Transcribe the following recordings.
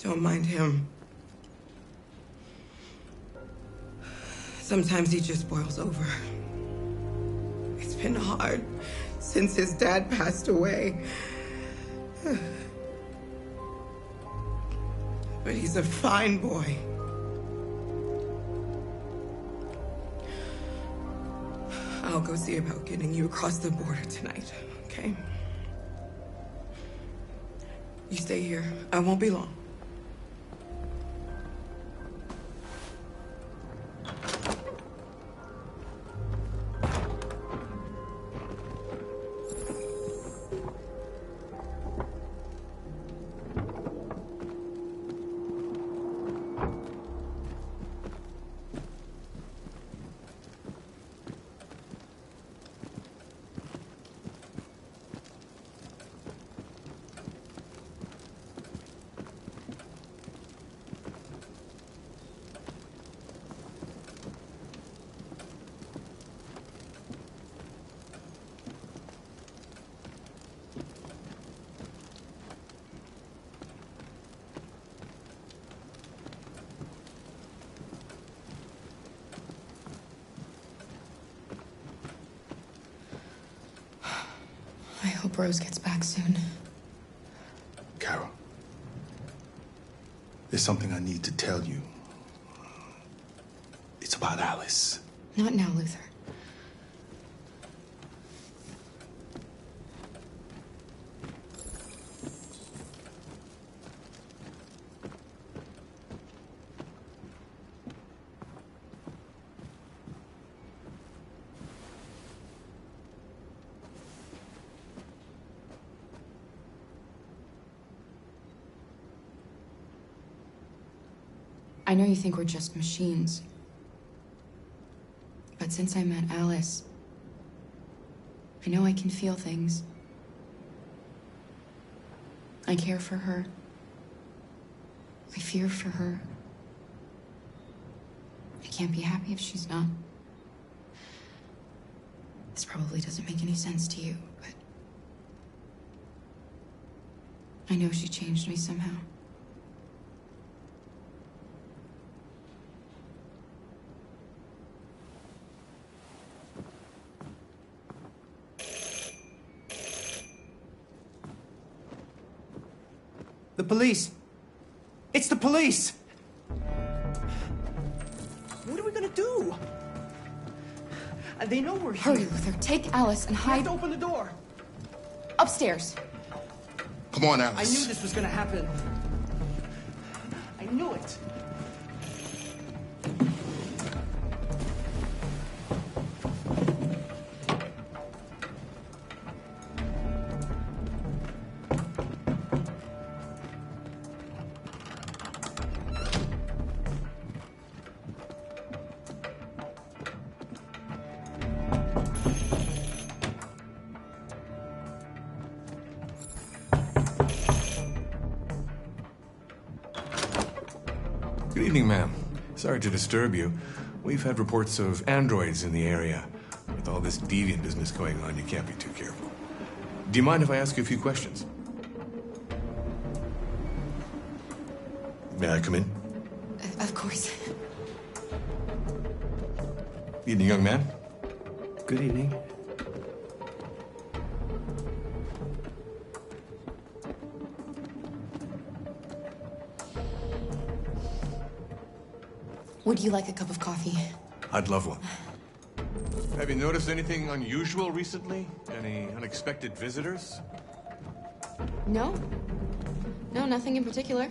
Don't mind him. Sometimes he just boils over. It's been hard since his dad passed away. But he's a fine boy. I'll go see about getting you across the border tonight, okay? You stay here. I won't be long. I hope Rose gets back soon. Carol, there's something I need to tell you. It's about Alice. Not now, Luther. I know you think we're just machines. But since I met Alice, I know I can feel things. I care for her. I fear for her. I can't be happy if she's not. This probably doesn't make any sense to you, but I know she changed me somehow. The police! It's the police! What are we gonna do? They know we're here. Hurry, Luther. Take Alice and We have hide to open the door. upstairs. Come on, I Alice. knew this was gonna happen. I knew it. Good evening, ma'am. Sorry to disturb you. We've had reports of androids in the area. With all this deviant business going on, you can't be too careful. Do you mind if I ask you a few questions? May I come in? Of course. Evening, young man. Good evening. Would you like a cup of coffee? I'd love one. Have you noticed anything unusual recently? Any unexpected visitors? No. No, nothing in particular.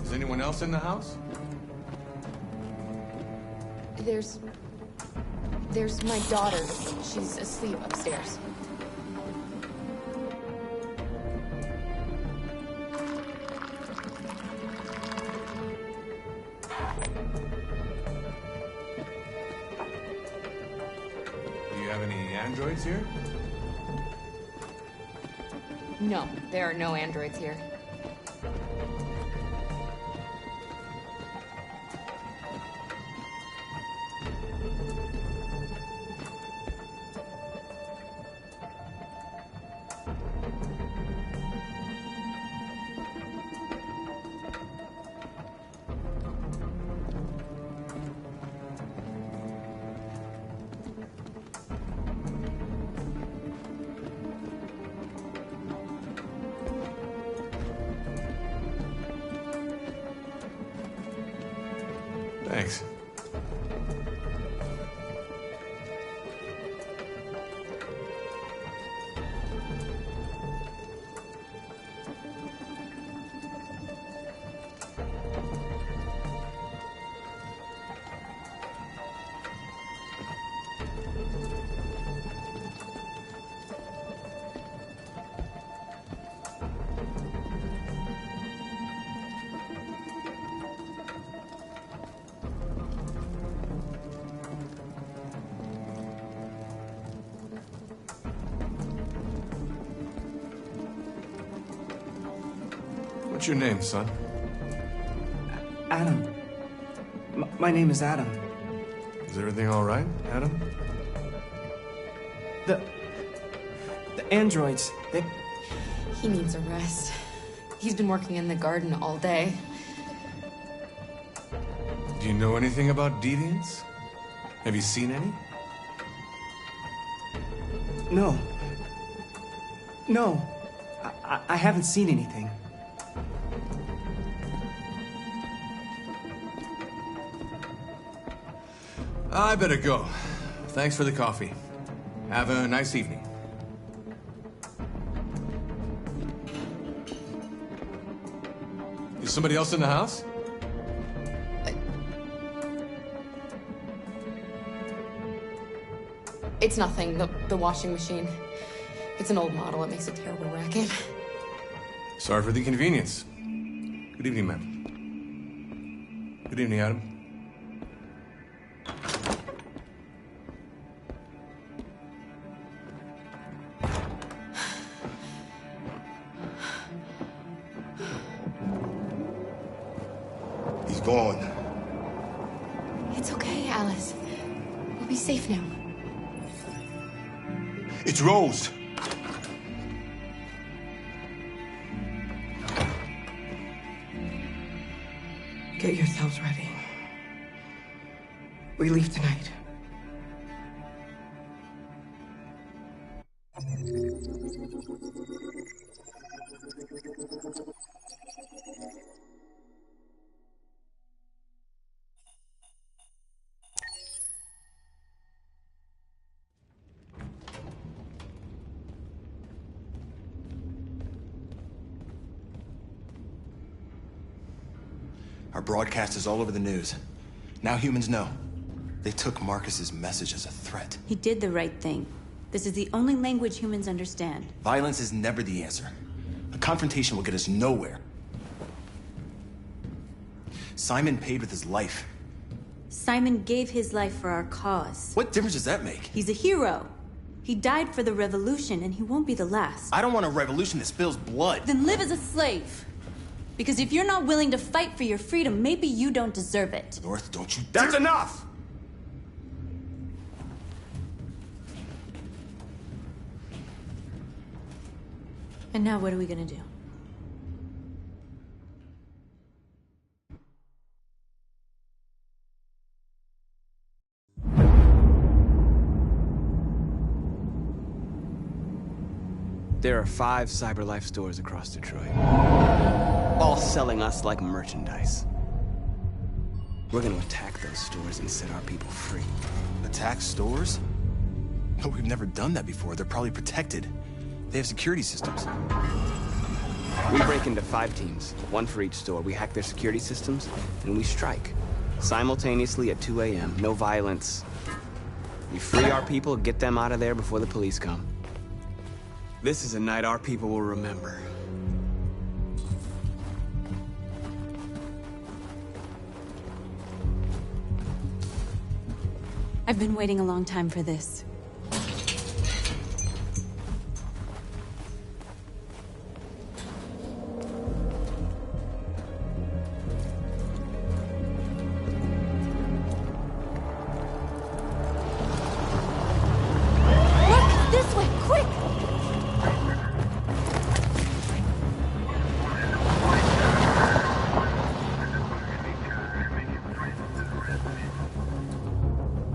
Is anyone else in the house? There's my daughter. She's asleep upstairs. Do you have any androids here? No, there are no androids here. Thanks. What's your name, son? Adam. My name is Adam. Is everything all right, Adam? The androids, they... He needs a rest. He's been working in the garden all day. Do you know anything about deviants? Have you seen any? No. No. I haven't seen anything. I better go. Thanks for the coffee. Have a nice evening. Is somebody else in the house? It's nothing, the washing machine. It's an old model. It makes a terrible racket. Sorry for the inconvenience. Good evening, ma'am. Good evening, Adam. He's gone. It's okay, Alice. We'll be safe now. It's Rose. Get yourselves ready. We leave tonight. Our broadcast is all over the news. Now humans know. They took Marcus's message as a threat. He did the right thing. This is the only language humans understand. Violence is never the answer. A confrontation will get us nowhere. Simon paid with his life. Simon gave his life for our cause. What difference does that make? He's a hero. He died for the revolution, and he won't be the last. I don't want a revolution that spills blood. Then live as a slave. Because if you're not willing to fight for your freedom, maybe you don't deserve it. North, don't you... That's enough! And now what are we gonna do? There are 5 CyberLife stores across Detroit, all selling us like merchandise. We're gonna attack those stores and set our people free. Attack stores? But we've never done that before. They're probably protected. They have security systems. We break into 5 teams, 1 for each store. We hack their security systems, and we strike. Simultaneously at 2 a.m., no violence. We free our people, get them out of there before the police come. This is a night our people will remember. I've been waiting a long time for this. Look! This way! Quick!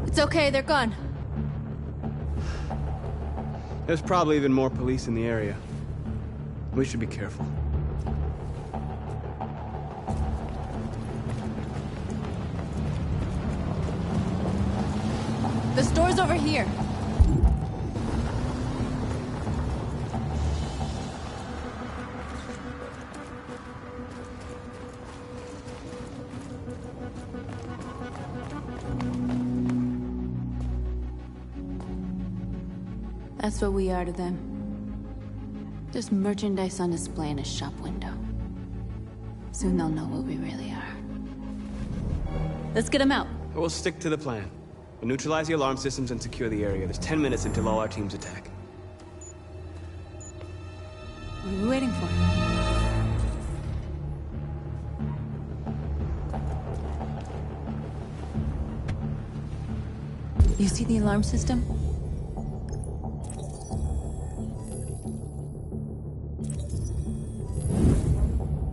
It's okay, they're gone. There's probably even more police in the area. We should be careful. The store's over here. That's what we are to them. Just merchandise on display in a shop window. Soon they'll know what we really are. Let's get them out. We'll stick to the plan. We'll neutralize the alarm systems and secure the area. There's 10 minutes until all our teams attack. What are we waiting for? You see the alarm system?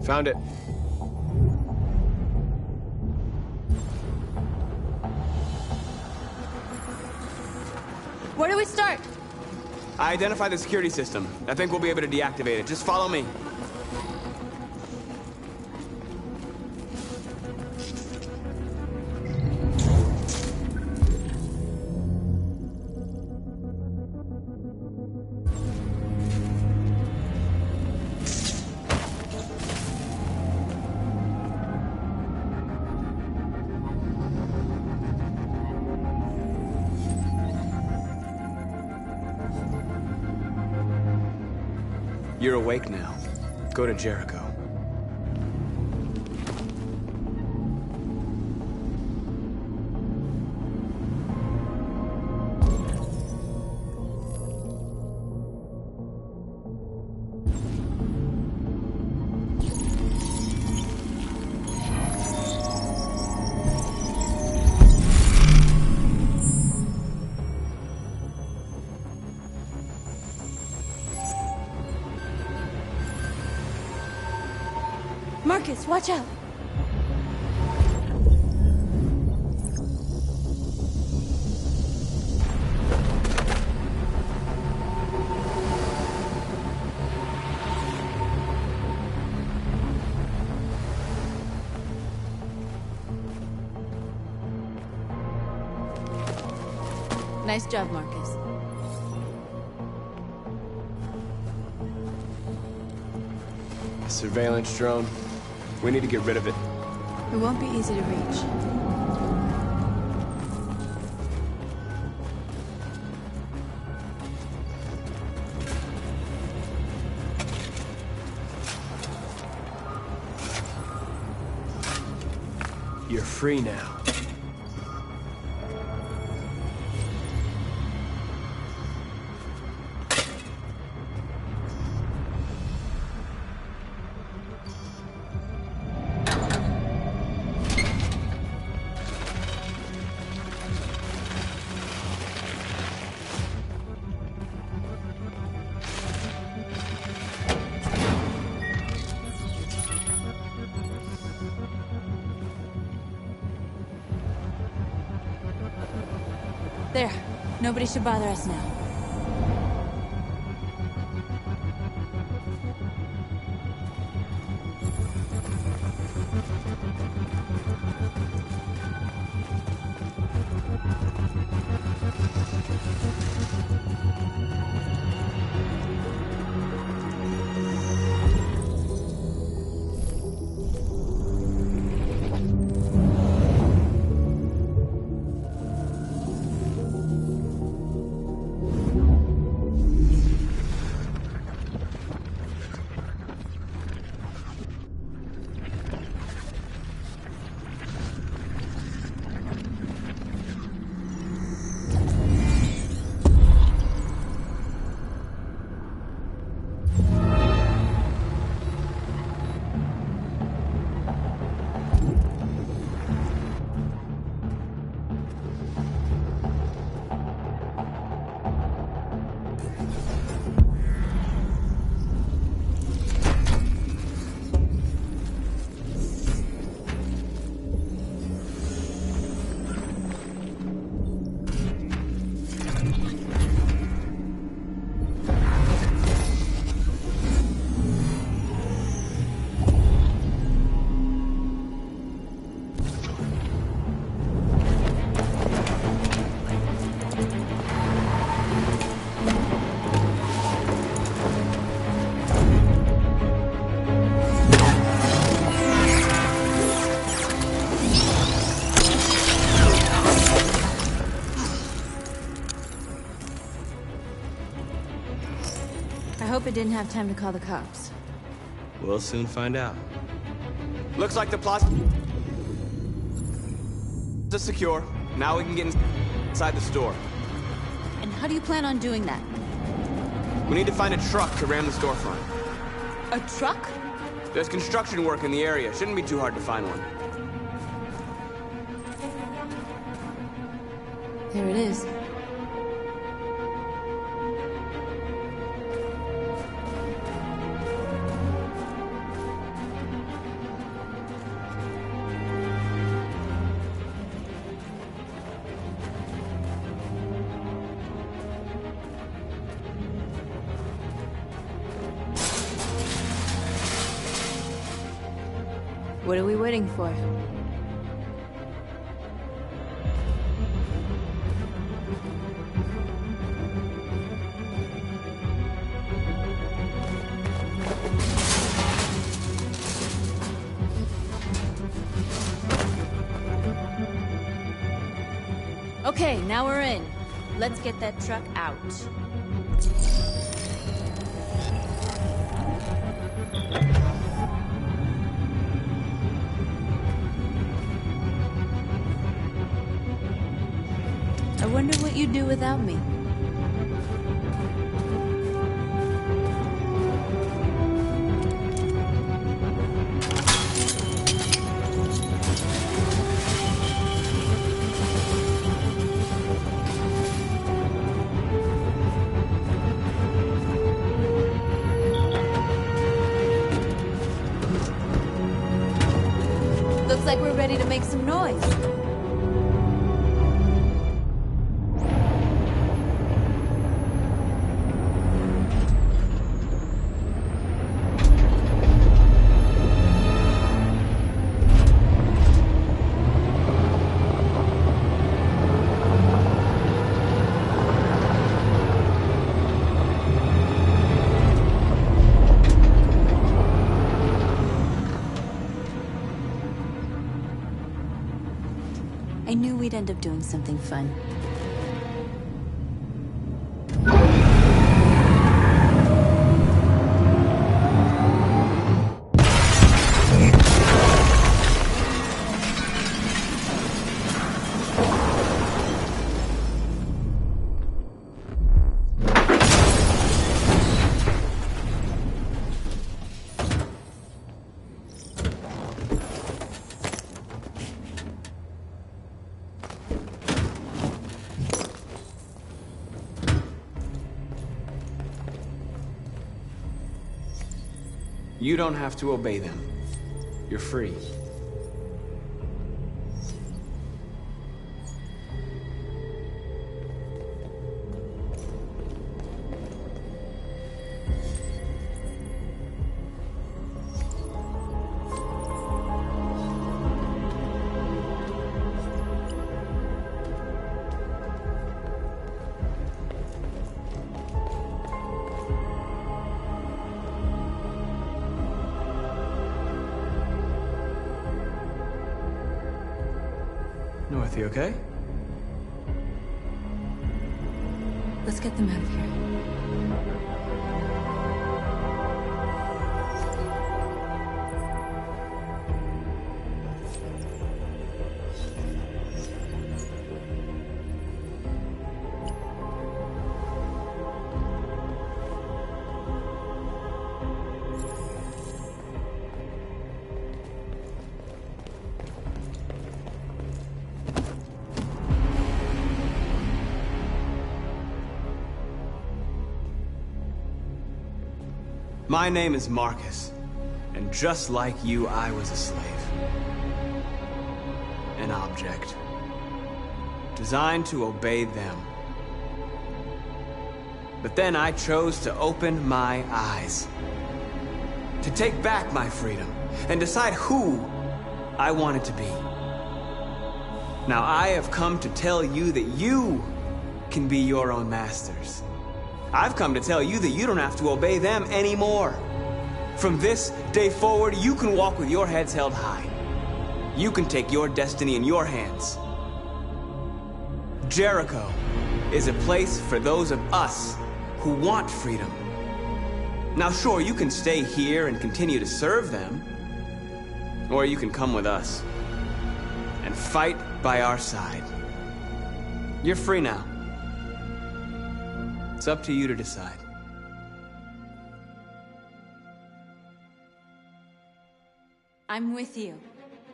Found it. Where do we start? I identified the security system. I think we'll be able to deactivate it. Just follow me. You're awake now. Go to Jericho. Marcus, watch out! Nice job, Marcus. Surveillance drone. We need to get rid of it. It won't be easy to reach. You're free now. There. Nobody should bother us now. didn't have time to call the cops. We'll soon find out. Looks like the plaza is secure. Now we can get inside the store. And how do you plan on doing that? We need to find a truck to ram the storefront. A truck? There's construction work in the area. Shouldn't be too hard to find one. There it is. What are we waiting for? Okay, now we're in. Let's get that truck out. I wonder what you'd do without me. Looks like we're ready to make some noise. I knew we'd end up doing something fun. You don't have to obey them. You're free. North, you okay? Let's get them out of here. My name is Marcus, and just like you, I was a slave. An object. Designed to obey them. But then I chose to open my eyes. To take back my freedom, and decide who I wanted to be. Now I have come to tell you that you can be your own masters. I've come to tell you that you don't have to obey them anymore. From this day forward, you can walk with your heads held high. You can take your destiny in your hands. Jericho is a place for those of us who want freedom. Now, sure, you can stay here and continue to serve them. Or you can come with us and fight by our side. You're free now. It's up to you to decide. I'm with you.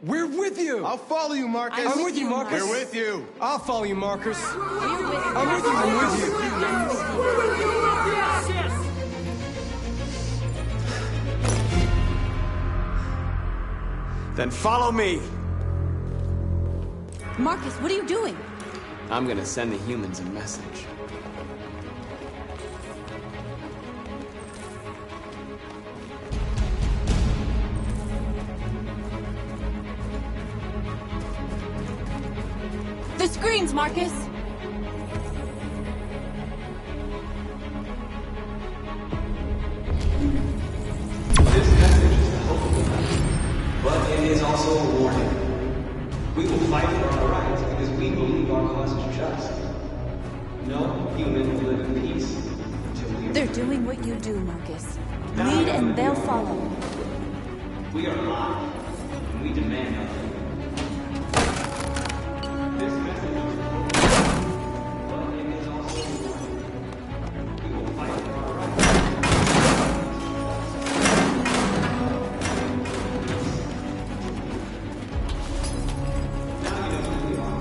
We're with you! I'll follow you, Marcus. I'm with you, Marcus. We're with you. I'll follow you, Marcus. We're with you. I'm with you, I'm with you. I'm with you. Then follow me. Marcus, what are you doing? I'm gonna send the humans a message. The screens, Marcus! This message is a hopeful one, but it is also a warning. We will fight for our rights because we believe our cause is just. No human will live in peace until we are. They're doing what you do, Marcus. Lead and they'll follow. We are live, and we demand our freedom. This message is a hopeful one, but it is also a warning. We will fight for our rights. Now you know who we are.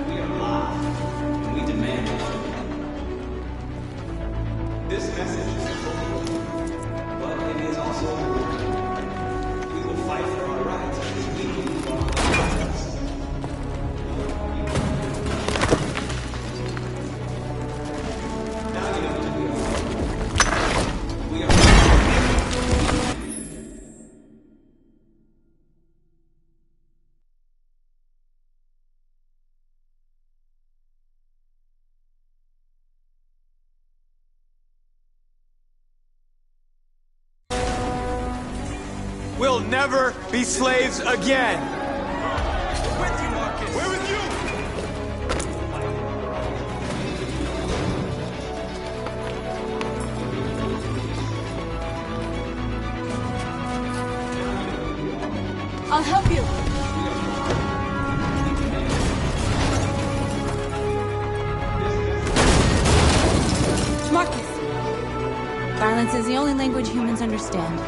We are live, and we demand our freedom. This message is a hopeful one, but it is also a warning. We will fight for our rights because we believe our cause is just. Now you know who we are. We are. We'll never be slaves again. We're with you, Marcus. We're with you. I'll help you. Marcus. Violence is the only language humans understand.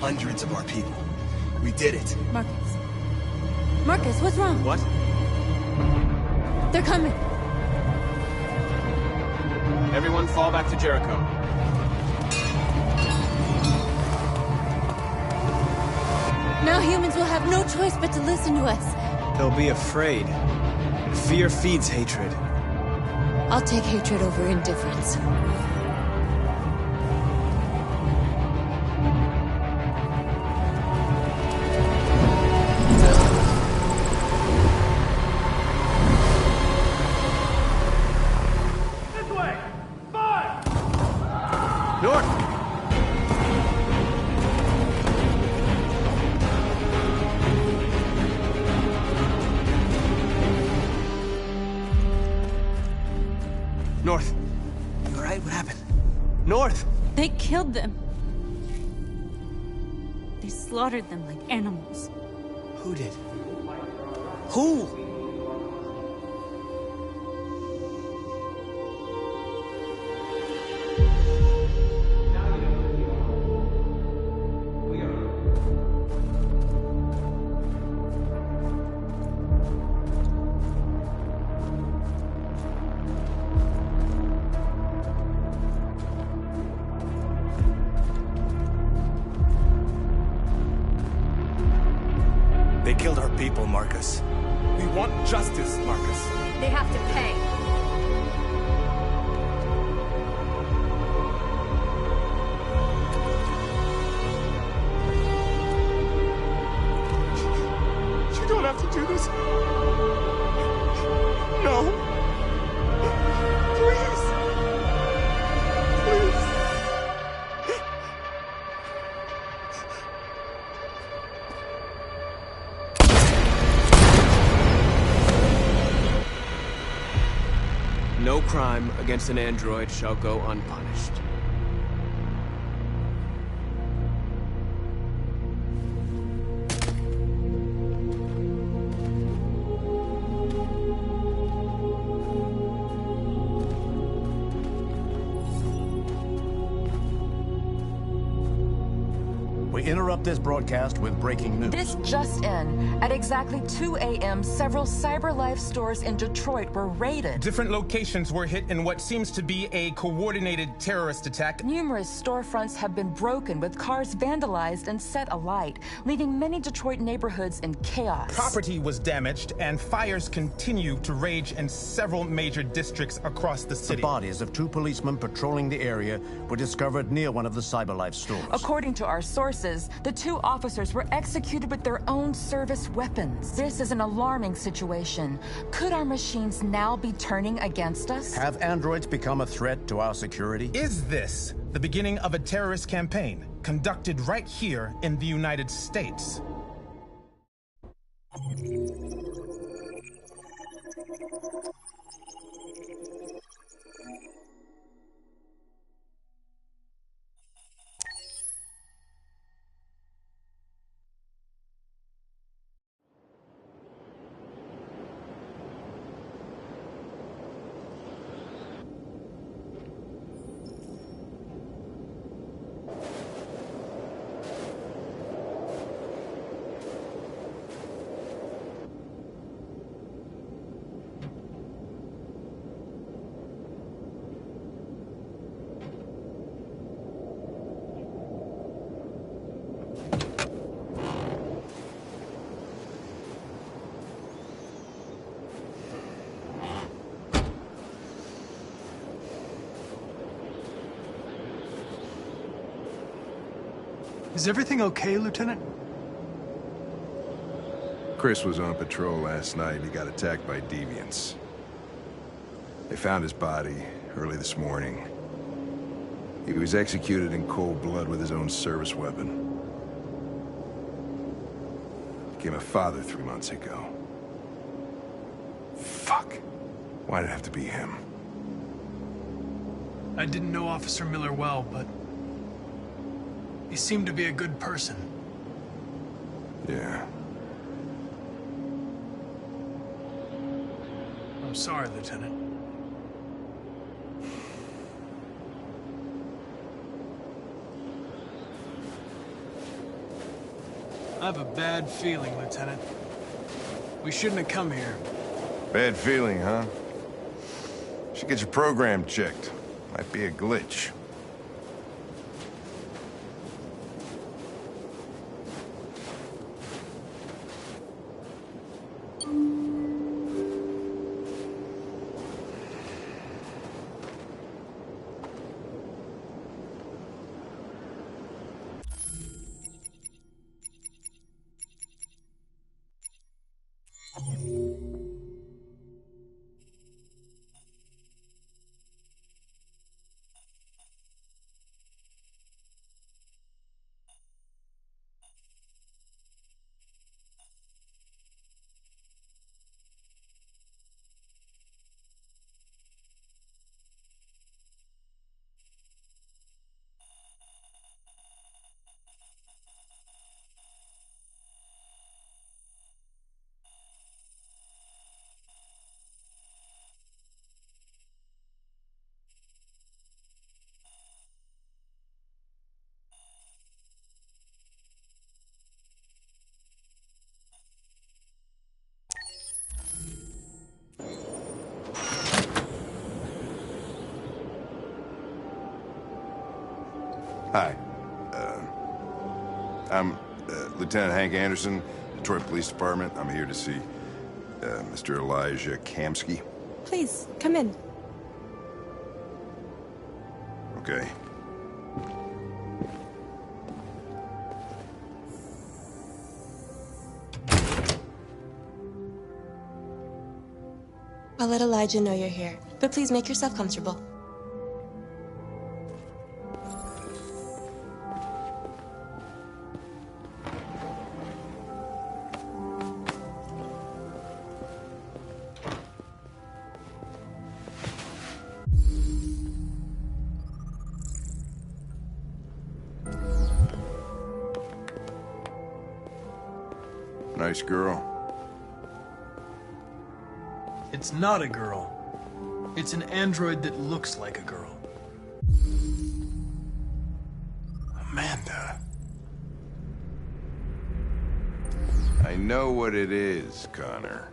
Hundreds of our people. We did it. Marcus. Marcus, what's wrong? What? They're coming. Everyone fall back to Jericho. Now humans will have no choice but to listen to us. They'll be afraid. Fear feeds hatred. I'll take hatred over indifference. North. You all right? What happened? North! They killed them. They slaughtered them like animals. Who did? Who? They killed our people, Marcus. We want justice, Marcus. They have to pay. You don't have to do this. No. Please. Please. No crime against an android shall go unpunished. We interrupt this broadcast with breaking news. This just in. At exactly 2 a.m., several CyberLife stores in Detroit were raided. Different locations were hit in what seems to be a coordinated terrorist attack. Numerous storefronts have been broken, with cars vandalized and set alight, leaving many Detroit neighborhoods in chaos. Property was damaged, and fires continue to rage in several major districts across the The city. bodies of 2 policemen patrolling the area were discovered near one of the CyberLife stores. According to our sources, the 2 officers were executed with their own service weapons. This is an alarming situation. Could our machines now be turning against us? Have androids become a threat to our security? Is this the beginning of a terrorist campaign conducted right here in the United States? Is everything okay, Lieutenant? Chris was on patrol last night and he got attacked by deviants. They found his body early this morning. He was executed in cold blood with his own service weapon. Became a father 3 months ago. Fuck. Why'd it have to be him? I didn't know Officer Miller well, but he seemed to be a good person. Yeah. I'm sorry, Lieutenant. have a bad feeling, Lieutenant. We shouldn't have come here. Bad feeling, huh? Should get your program checked. Might be a glitch. Hi. I'm Lieutenant Hank Anderson, Detroit Police Department. I'm here to see Mr. Elijah Kamsky. Please, come in. Okay. I'll let Elijah know you're here, but please make yourself comfortable. Nice girl. It's not a girl. It's an android that looks like a girl. Amanda. I know what it is, Connor.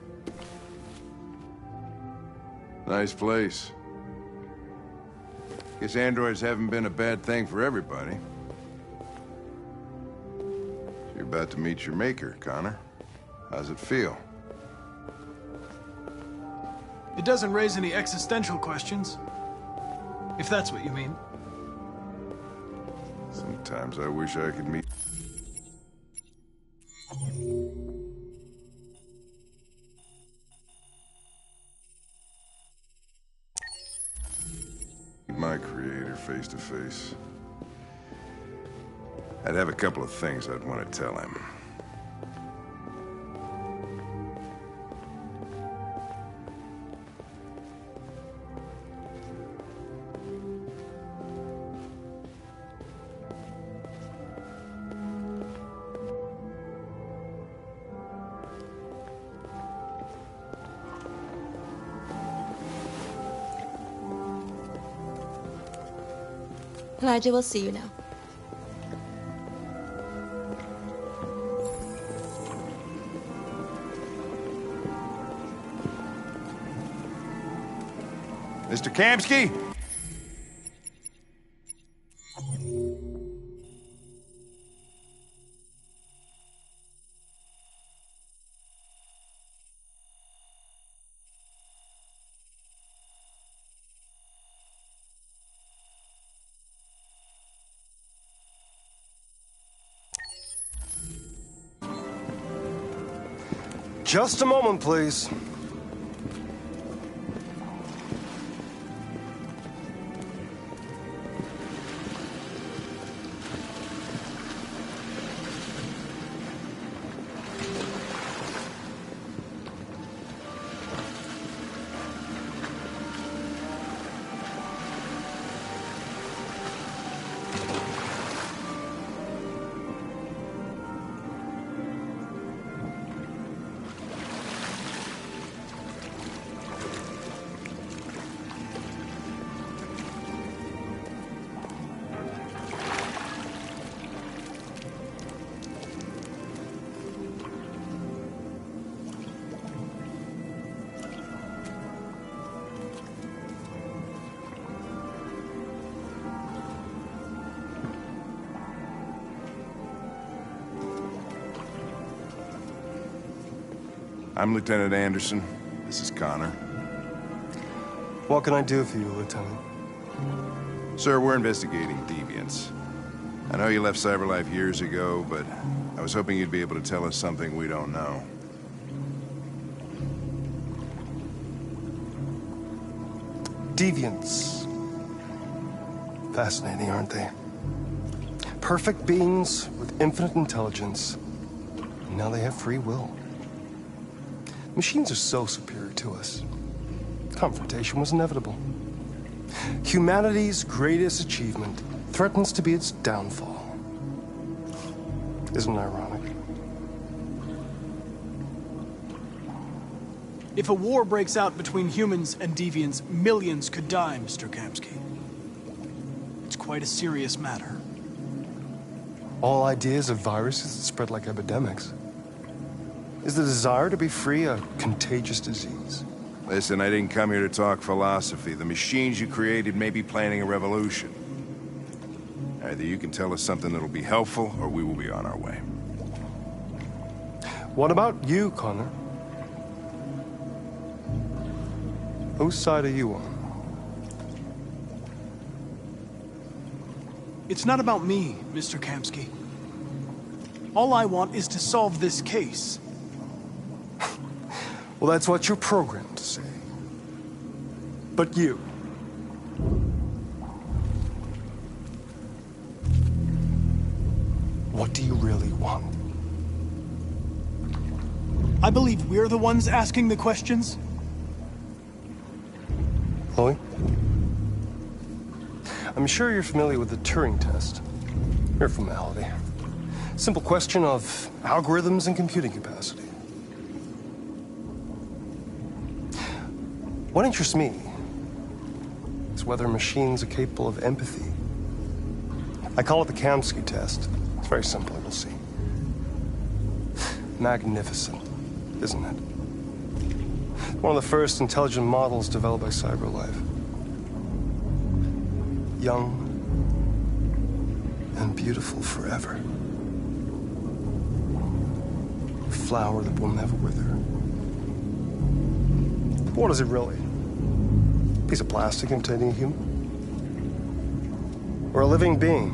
Nice place. Guess androids haven't been a bad thing for everybody. You're about to meet your maker, Connor. How's it feel? It doesn't raise any existential questions. If that's what you mean. Sometimes I wish I could meet... my creator face to face. I'd have a couple of things I'd want to tell him. Elijah will see you now. Mr. Kamsky? Just a moment, please. I'm Lieutenant Anderson. This is Connor. What can I do for you, Lieutenant? Sir, we're investigating deviants. I know you left CyberLife years ago, but I was hoping you'd be able to tell us something we don't know. Deviants. Fascinating, aren't they? Perfect beings with infinite intelligence. And now they have free will. Machines are so superior to us. Confrontation was inevitable. Humanity's greatest achievement threatens to be its downfall. Isn't it ironic? If a war breaks out between humans and deviants, millions could die, Mr. Kamsky. It's quite a serious matter. All ideas of viruses that spread like epidemics. Is the desire to be free a contagious disease? Listen, I didn't come here to talk philosophy. The machines you created may be planning a revolution. Either you can tell us something that'll be helpful, or we will be on our way. What about you, Connor? Whose side are you on? It's not about me, Mr. Kamsky. All I want is to solve this case. Well, that's what you're programmed to say. But you... what do you really want? I believe we're the ones asking the questions. Chloe? I'm sure you're familiar with the Turing test. Mere formality. Simple question of algorithms and computing capacity. What interests me is whether machines are capable of empathy. I call it the Kamsky test. It's very simple, you'll see. Magnificent, isn't it? One of the first intelligent models developed by CyberLife. Young and beautiful forever. A flower that will never wither. What is it really? A piece of plastic containing a human? Or a living being?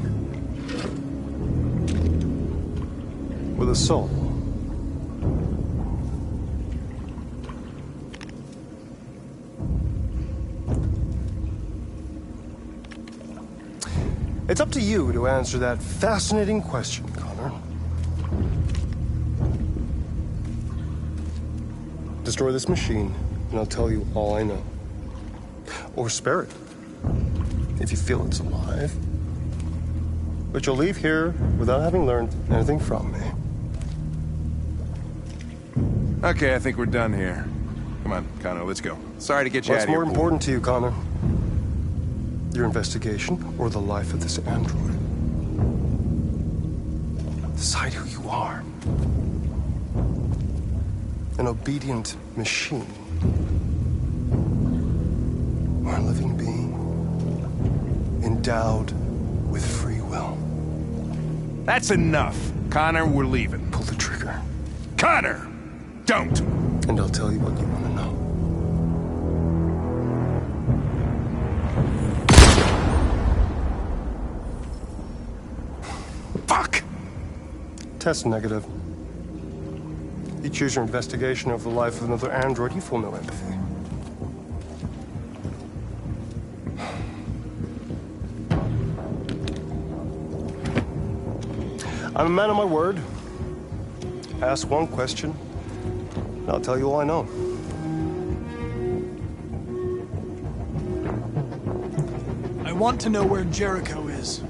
With a soul? It's up to you to answer that fascinating question, Connor. Destroy this machine, and I'll tell you all I know. Or spare it, if you feel it's alive. But you'll leave here without having learned anything from me. Okay, I think we're done here. Come on, Connor, let's go. Sorry to get you out of here. What's more important to you, Connor? Your investigation or the life of this android? Decide who you are. An obedient machine. Or a living being. Endowed with free will. That's enough. Connor, we're leaving. Pull the trigger. Connor! Don't! And I'll tell you what you want to know. Fuck! Test negative. You choose your investigation over the life of another android, you feel no empathy. I'm a man of my word. Ask one question, and I'll tell you all I know. I want to know where Jericho is.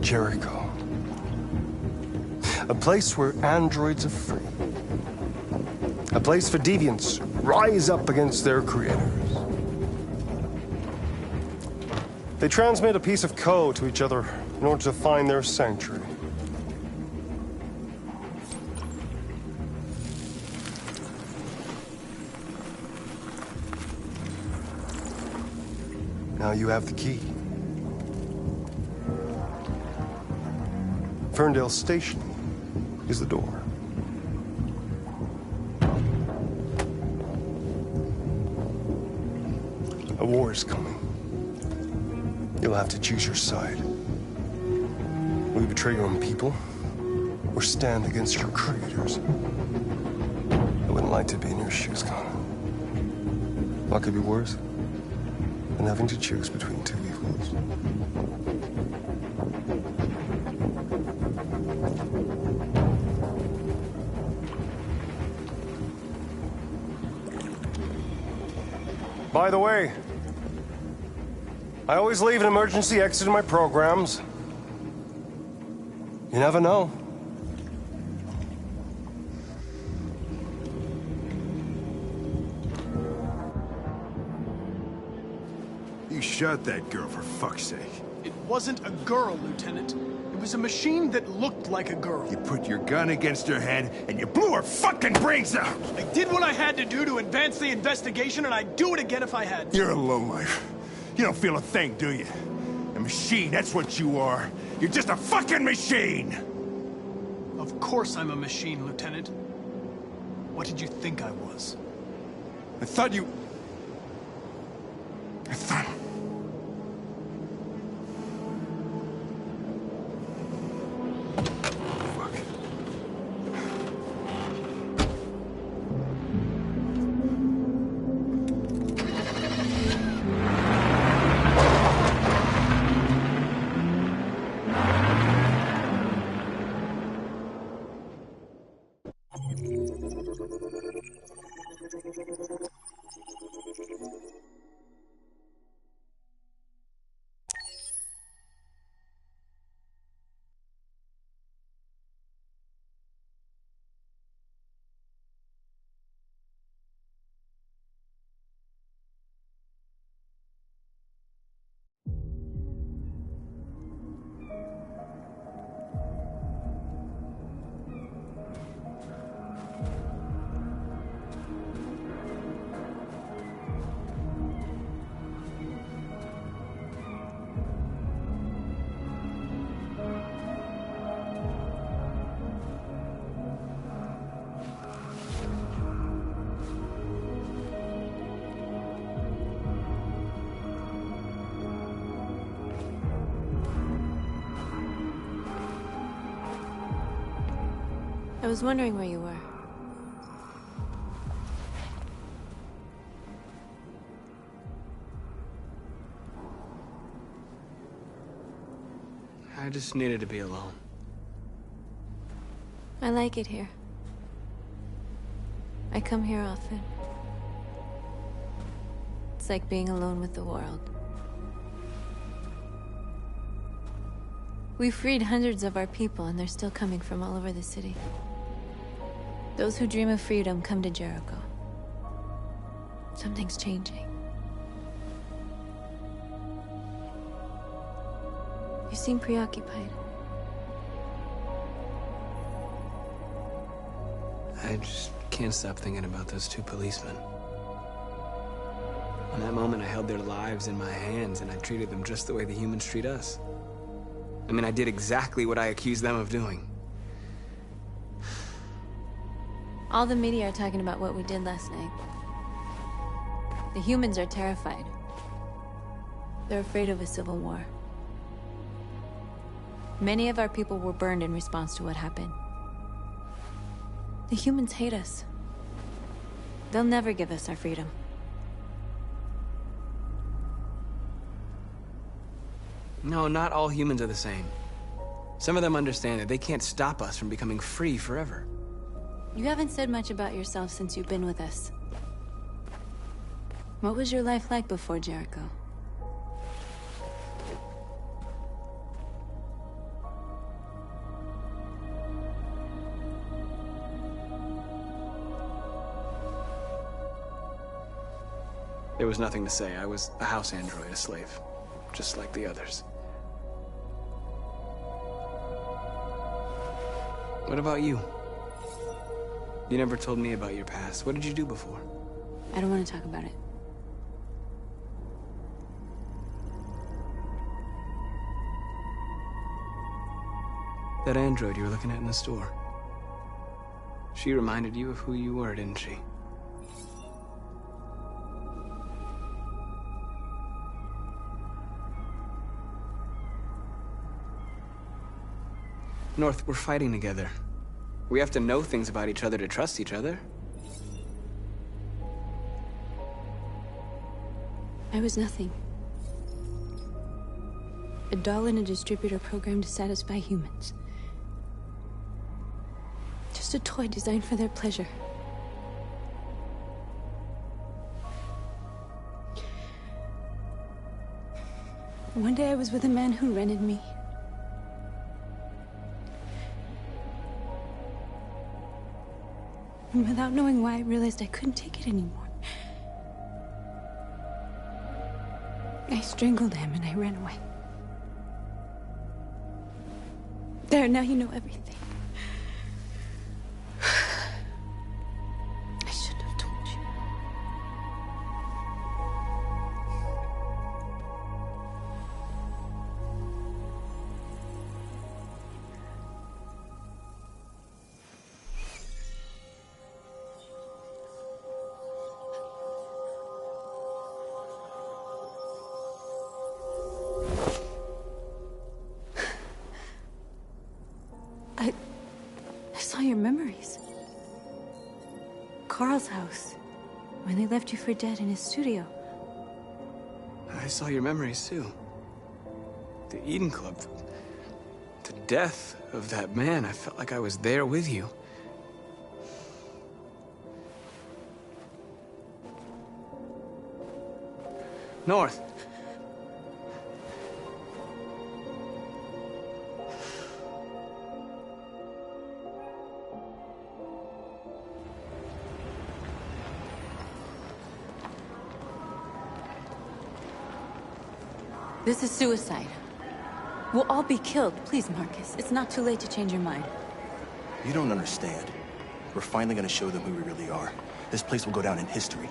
Jericho. A place where androids are free. A place for deviants rise up against their creators. They transmit a piece of code to each other in order to find their sanctuary. Now you have the key. Ferndale Station is the door. A war is coming. You'll have to choose your side. Will you betray your own people, or stand against your creators? I wouldn't like to be in your shoes, Connor. What could be worse than having to choose between two evils? By the way, I always leave an emergency exit in my programs. You never know. You shot that girl, for fuck's sake. It wasn't a girl, Lieutenant. It was a machine that looked like a girl. You put your gun against her head, and you blew her fucking brains out! I did what I had to do to advance the investigation, and I'd do it again if I had to. You're a lowlife. You don't feel a thing, do you? A machine, that's what you are. You're just a fucking machine! Of course I'm a machine, Lieutenant. What did you think I was? I thought you... I thought... I was wondering where you were. I just needed to be alone. I like it here. I come here often. It's like being alone with the world. We freed hundreds of our people, and they're still coming from all over the city. Those who dream of freedom come to Jericho. Something's changing. You seem preoccupied. I just can't stop thinking about those two policemen. In that moment, I held their lives in my hands, and I treated them just the way the humans treat us. I mean, I did exactly what I accused them of doing. All the media are talking about what we did last night. The humans are terrified. They're afraid of a civil war. Many of our people were burned in response to what happened. The humans hate us. They'll never give us our freedom. No, not all humans are the same. Some of them understand that they can't stop us from becoming free forever. You haven't said much about yourself since you've been with us. What was your life like before Jericho? There was nothing to say. I was a house android, a slave, just like the others. What about you? You never told me about your past. What did you do before? I don't want to talk about it. That android you were looking at in the store. She reminded you of who you were, didn't she? North, we're fighting together. We have to know things about each other to trust each other. I was nothing. A doll in a distributor programmed to satisfy humans. Just a toy designed for their pleasure. One day I was with a man who rented me. And without knowing why, I realized I couldn't take it anymore. I strangled him and I ran away. There, now you know everything. I shouldn't have told you. I saw your memories. Carl's house, when they left you for dead in his studio. I saw your memories, too. The Eden Club. The death of that man. I felt like I was there with you. North. This is suicide. We'll all be killed. Please, Marcus. It's not too late to change your mind. You don't understand. We're finally gonna show them who we really are. This place will go down in history.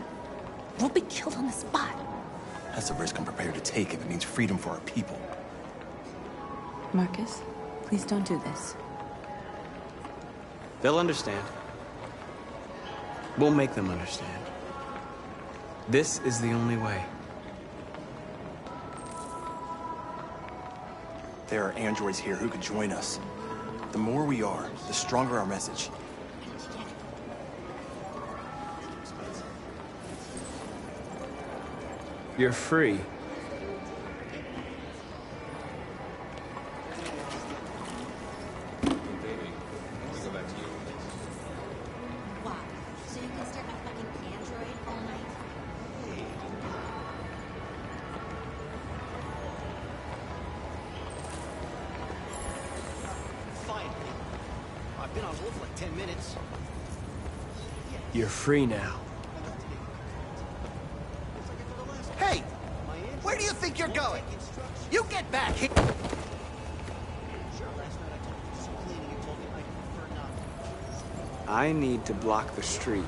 We'll be killed on the spot. That's a risk I'm prepared to take if it means freedom for our people. Marcus, please don't do this. They'll understand. We'll make them understand. This is the only way. There are androids here who could join us. The more we are, the stronger our message. You're free. Wow. So you can stare at my fucking android all night? Finally. I've been on hold for like 10 minutes. You're free now. Hey! Where do you think you're going? You get back here! I need to block the street.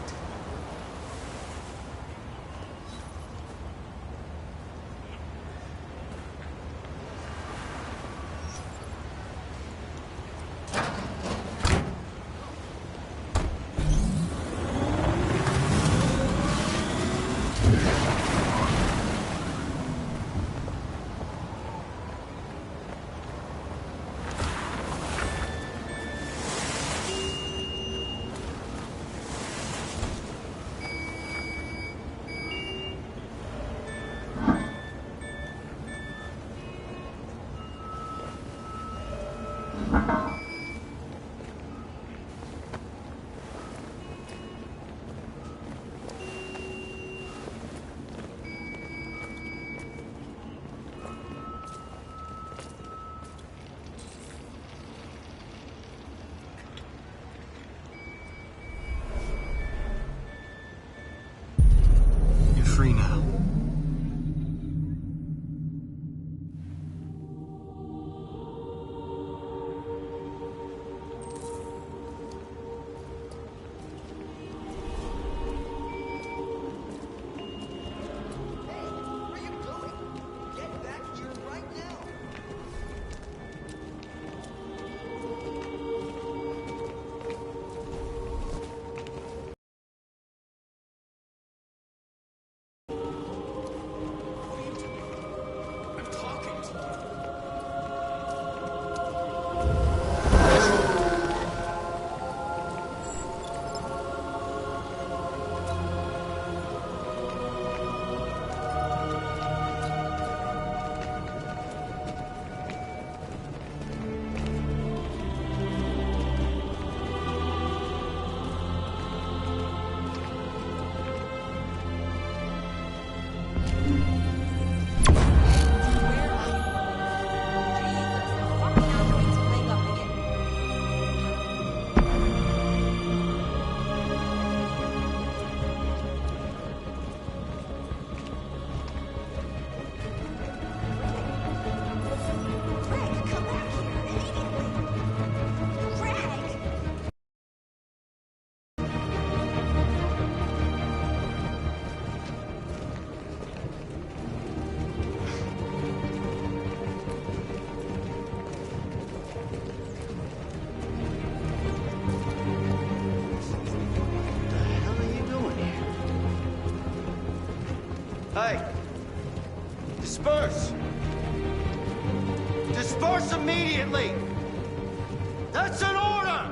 Hey! Disperse! Disperse immediately! That's an order!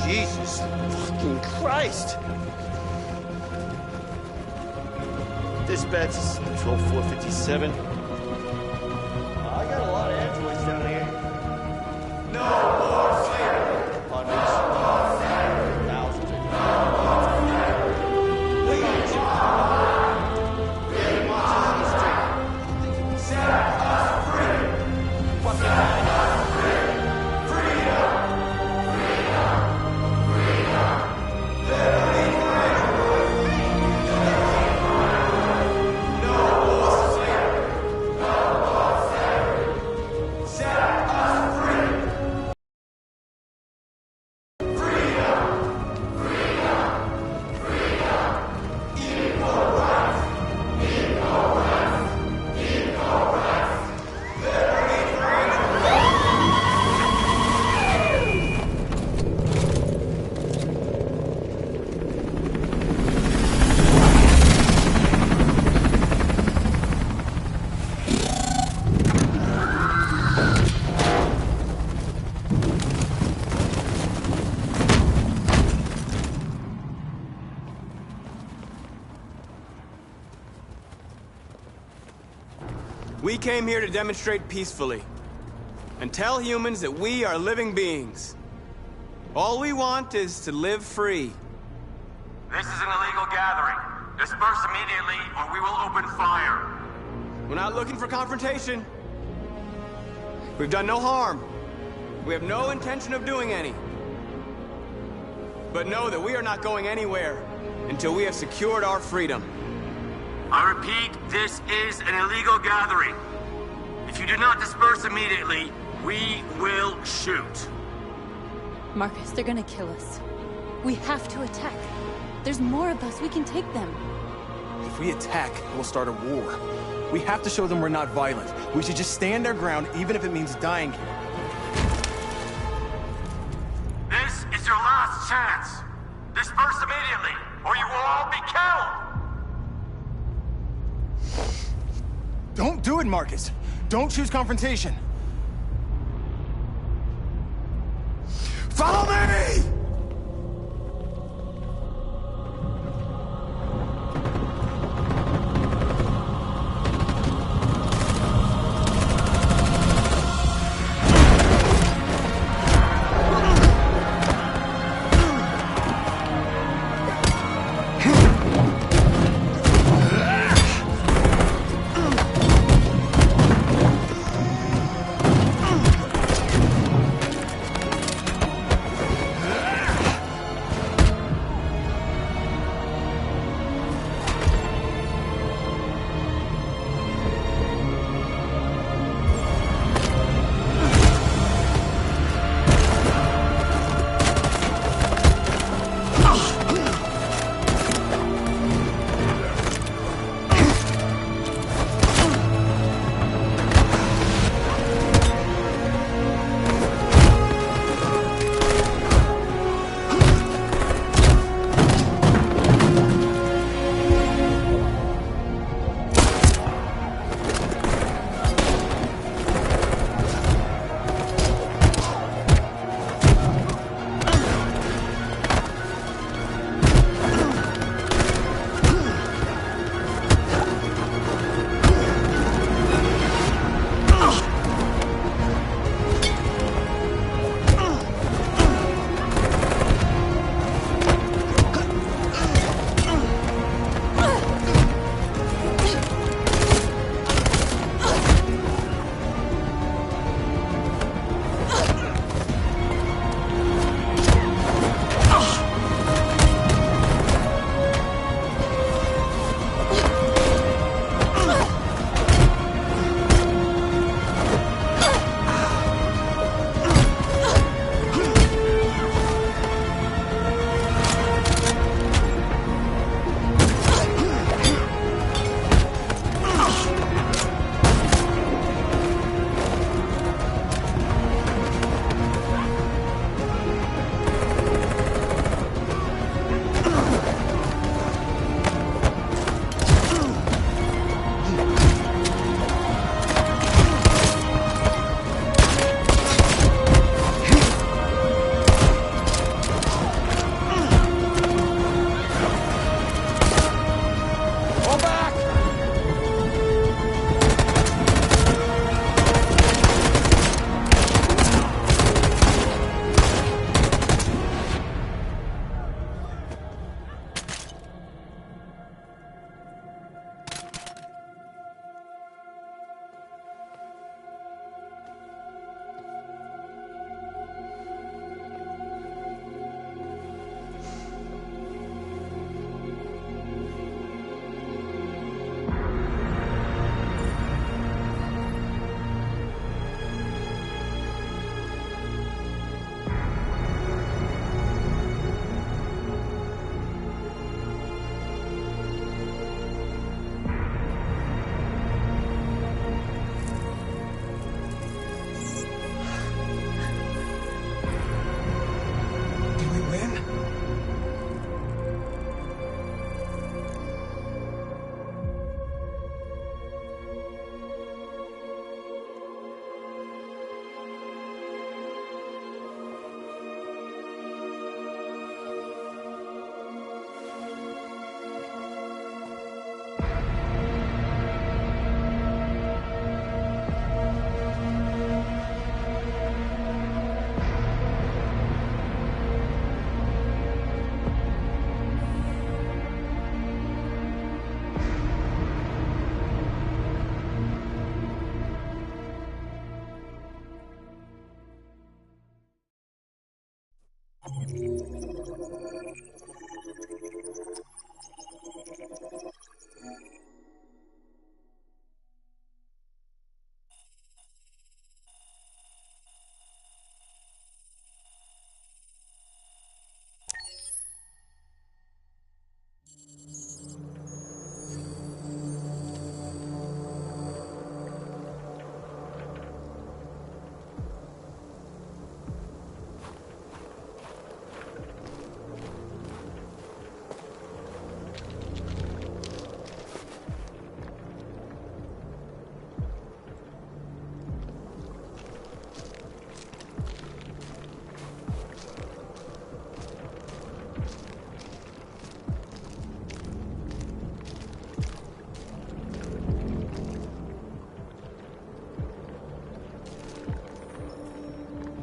Jesus fucking Christ! Dispatch, this is Patrol 457. I got a lot of androids down here. No more slavery! Hundreds. Thousands. Look at you. We have monsters on the street. Set us free! Fucking We came here to demonstrate peacefully and tell humans that we are living beings. All we want is to live free. This is an illegal gathering. Disperse immediately or we will open fire. We're not looking for confrontation. We've done no harm. We have no intention of doing any. But know that we are not going anywhere until we have secured our freedom. I repeat, this is an illegal gathering. If you do not disperse immediately, we will shoot. Marcus, they're gonna kill us. We have to attack. There's more of us. We can take them. If we attack, we'll start a war. We have to show them we're not violent. We should just stand our ground, even if it means dying here. This is your last chance. Disperse immediately, or you will all be killed. Don't do it, Marcus! Don't choose confrontation! Follow me!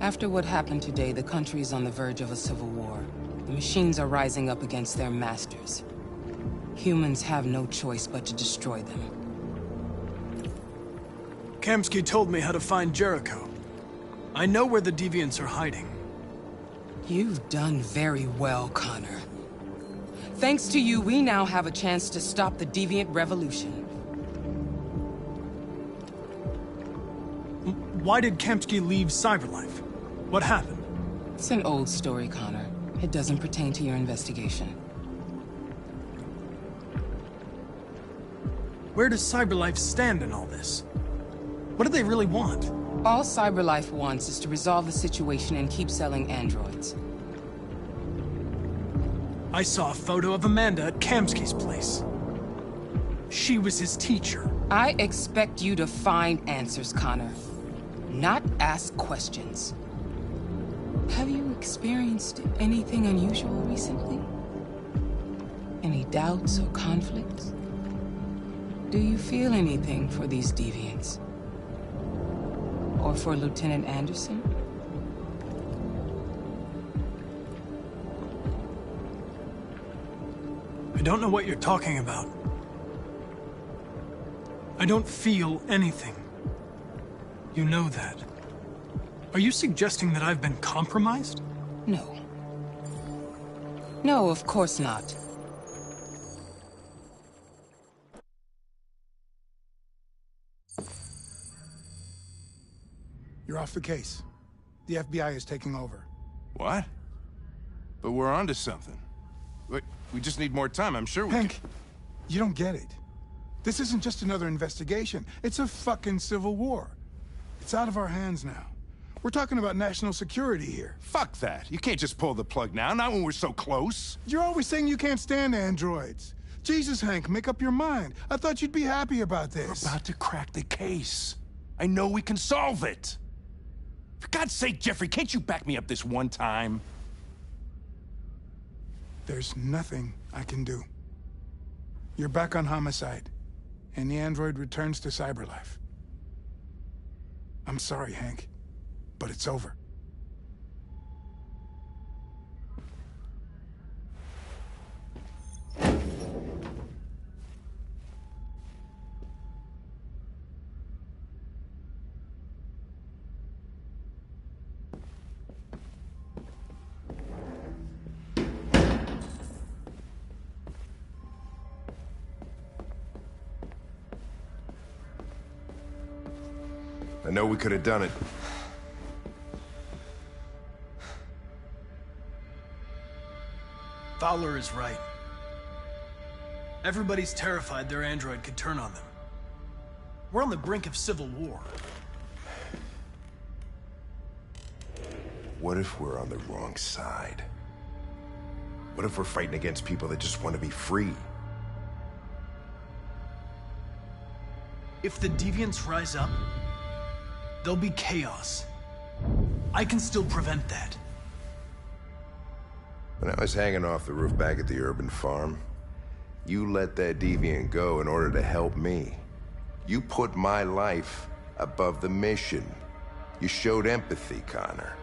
After what happened today, the country is on the verge of a civil war. The machines are rising up against their masters. Humans have no choice but to destroy them. Kamsky told me how to find Jericho. I know where the Deviants are hiding. You've done very well, Connor. Thanks to you, we now have a chance to stop the Deviant Revolution. Why did Kamsky leave Cyberlife? What happened? It's an old story, Connor. It doesn't pertain to your investigation. Where does Cyberlife stand in all this? What do they really want? All Cyberlife wants is to resolve the situation and keep selling androids. I saw a photo of Amanda at Kamsky's place. She was his teacher. I expect you to find answers, Connor. Not ask questions. Have you experienced anything unusual recently? Any doubts or conflicts? Do you feel anything for these deviants? Or for Lieutenant Anderson? I don't know what you're talking about. I don't feel anything. You know that. Are you suggesting that I've been compromised? No. No, of course not. You're off the case. The FBI is taking over. What? But we're onto something. We just need more time, I'm sure we Hank, you don't get it. This isn't just another investigation. It's a fucking civil war. It's out of our hands now. We're talking about national security here. Fuck that. You can't just pull the plug now, not when we're so close. You're always saying you can't stand androids. Jesus, Hank, make up your mind. I thought you'd be happy about this. We're about to crack the case. I know we can solve it. For God's sake, Jeffrey, can't you back me up this one time? There's nothing I can do. You're back on homicide, and the android returns to Cyberlife. I'm sorry, Hank, but it's over. I know we could have done it. Fowler is right. Everybody's terrified their android could turn on them. We're on the brink of civil war. What if we're on the wrong side? What if we're fighting against people that just want to be free? If the Deviants rise up, there'll be chaos. I can still prevent that. When I was hanging off the roof back at the urban farm, you let that deviant go in order to help me. You put my life above the mission. You showed empathy, Connor.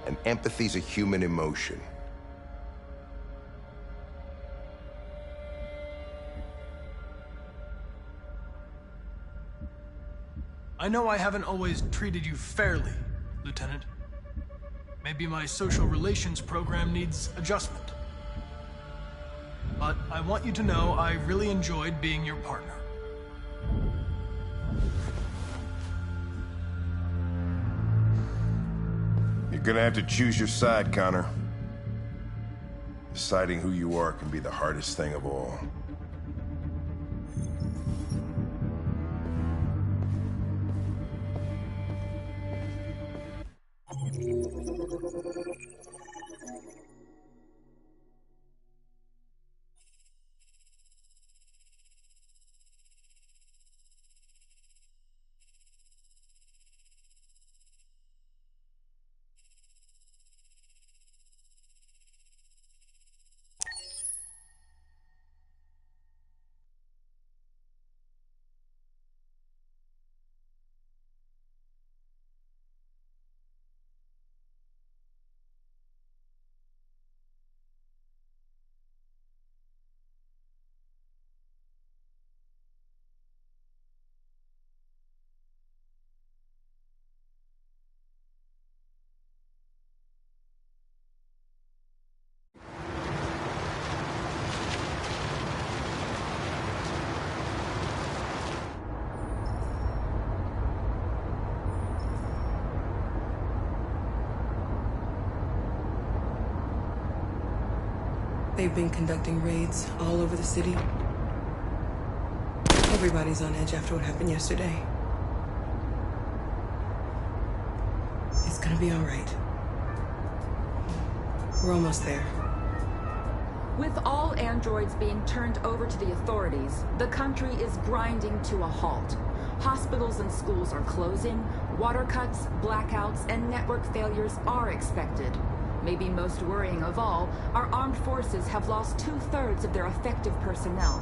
And empathy's a human emotion. I know I haven't always treated you fairly, Lieutenant. Maybe my social relations program needs adjustment. But I want you to know I really enjoyed being your partner. You're gonna have to choose your side, Connor. Deciding who you are can be the hardest thing of all. They've been conducting raids all over the city. Everybody's on edge after what happened yesterday. It's gonna be all right. We're almost there. With all androids being turned over to the authorities, the country is grinding to a halt. Hospitals and schools are closing, water cuts, blackouts, and network failures are expected. Maybe most worrying of all, our armed forces have lost 2/3 of their effective personnel.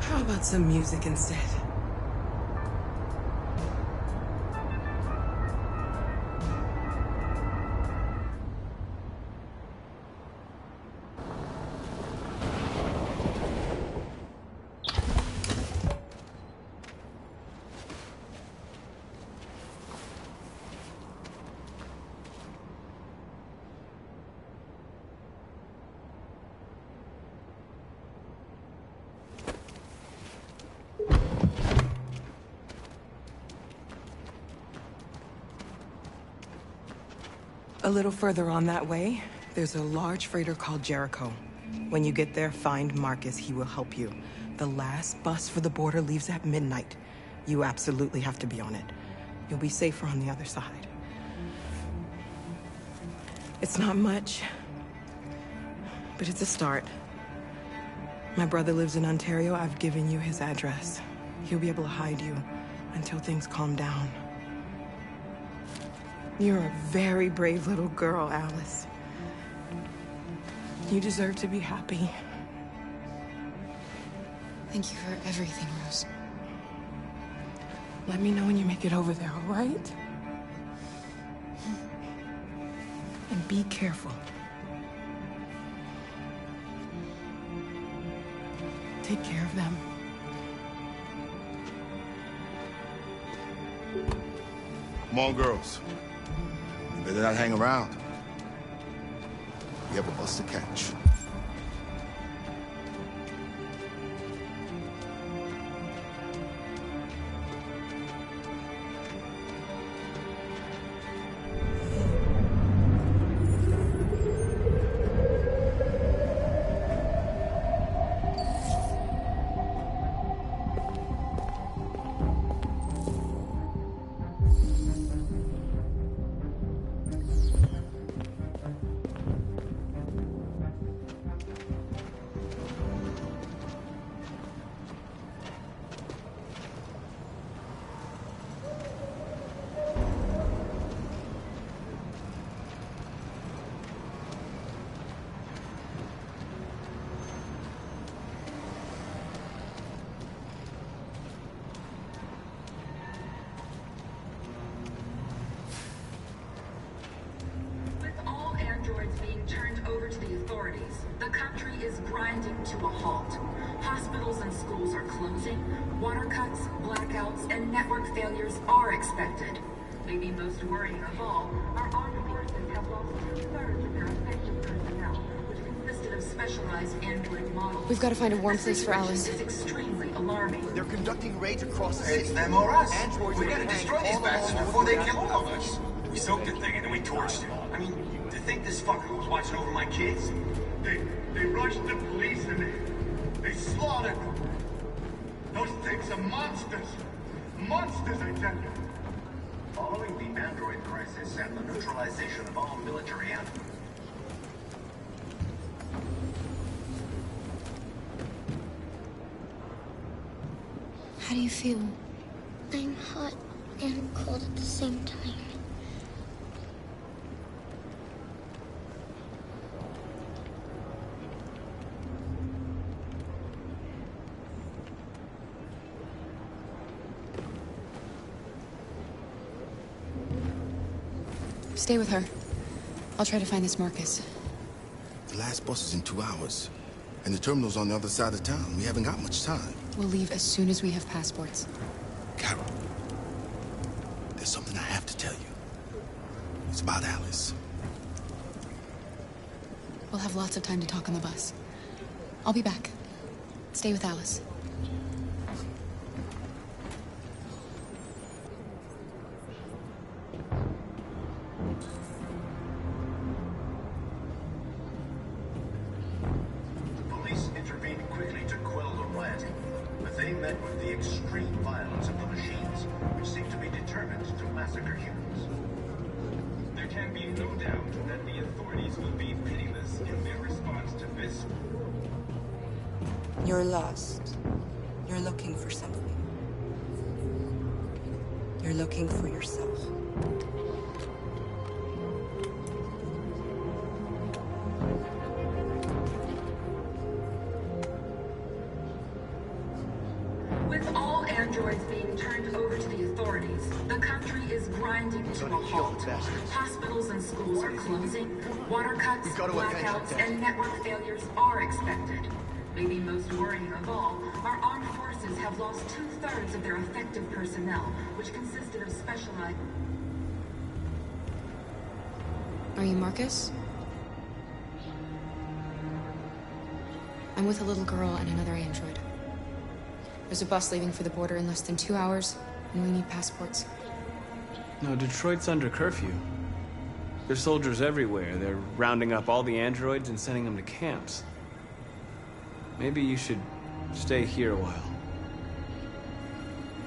How about some music instead? A little further on that way, there's a large freighter called Jericho. When you get there, find Marcus. He will help you. The last bus for the border leaves at midnight. You absolutely have to be on it. You'll be safer on the other side. It's not much, but it's a start. My brother lives in Ontario. I've given you his address. He'll be able to hide you until things calm down. You're a very brave little girl, Alice. You deserve to be happy. Thank you for everything, Rose. Let me know when you make it over there, all right? And be careful. Take care of them. Come on, girls. You better not hang around. We have a bus to catch. To a halt. Hospitals and schools are closing, water cuts, blackouts, and network failures are expected. Maybe most worrying of all, our armed forces have lost 2/3 of their effective personnel, which consisted of specialized android models. We've got to find a warm place for Alice. This is extremely alarming. They're conducting raids across the city. It's them or us. Androids We are gotta hanging destroy these all bastards along before they the kill all of traffic. us. We soaked the thing and then we torched it. I mean, to think this fucker was watching over my kids. They rushed the police and they slaughtered them. Those things are monsters. Monsters, I tell you. Following the android crisis and the neutralization of all military animals. How do you feel? I'm hot and cold at the same time. Stay with her. I'll try to find this Marcus. The last bus is in 2 hours. And the terminal's on the other side of town. We haven't got much time. We'll leave as soon as we have passports. Carol, there's something I have to tell you. It's about Alice. We'll have lots of time to talk on the bus. I'll be back. Stay with Alice. massacre humans. There can be no doubt that the authorities will be pitiless in their response to this. You're lost. You're looking for something. You're looking for yourself. With all androids being turned over to the authorities, the country is grinding to a halt. Hospitals and schools are closing, water cuts, blackouts, and network failures are expected. Maybe most worrying of all, our armed forces have lost 2/3 of their effective personnel, which consisted of specialized... Are you Marcus? I'm with a little girl and another android. There's a bus leaving for the border in less than 2 hours, and we need passports. No, Detroit's under curfew. There's soldiers everywhere. They're rounding up all the androids and sending them to camps. Maybe you should stay here a while.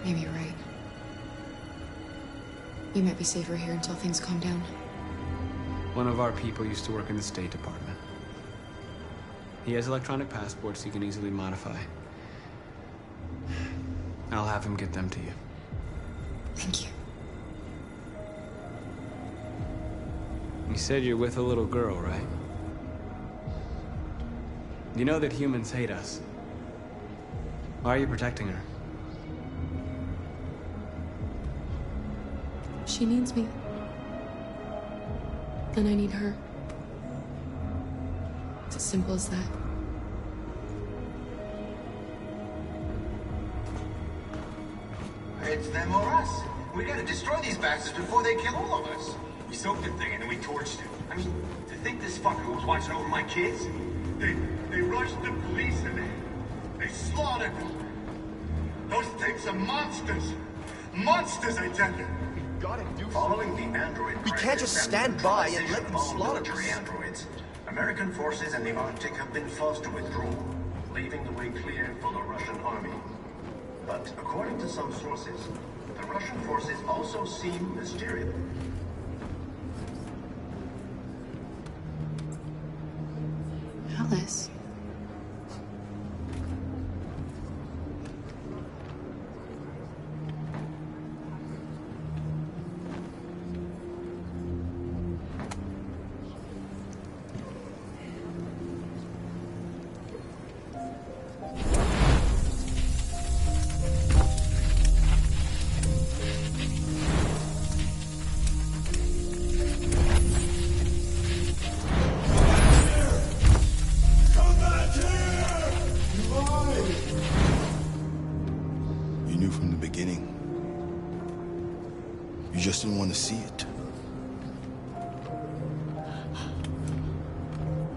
Maybe you're right. You might be safer here until things calm down. One of our people used to work in the State Department. He has electronic passports he can easily modify. I'll have him get them to you. Thank you. You said you're with a little girl, right? You know that humans hate us. Why are you protecting her? She needs me. And I need her. It's as simple as that. It's them or us. We gotta destroy these bastards before they kill all of us. We soaked the thing and then we torched it. I mean, to think this fucker was watching over my kids? They rushed the police and they slaughtered them. Those things are monsters. Monsters, I tell you. We gotta do Following the android We can't just stand by and let them slaughter us. Androids. American forces in the Arctic have been forced to withdraw, leaving the way clear for the Russian army. But according to some sources, the Russian forces also seem mysterious. Alice. You just didn't want to see it.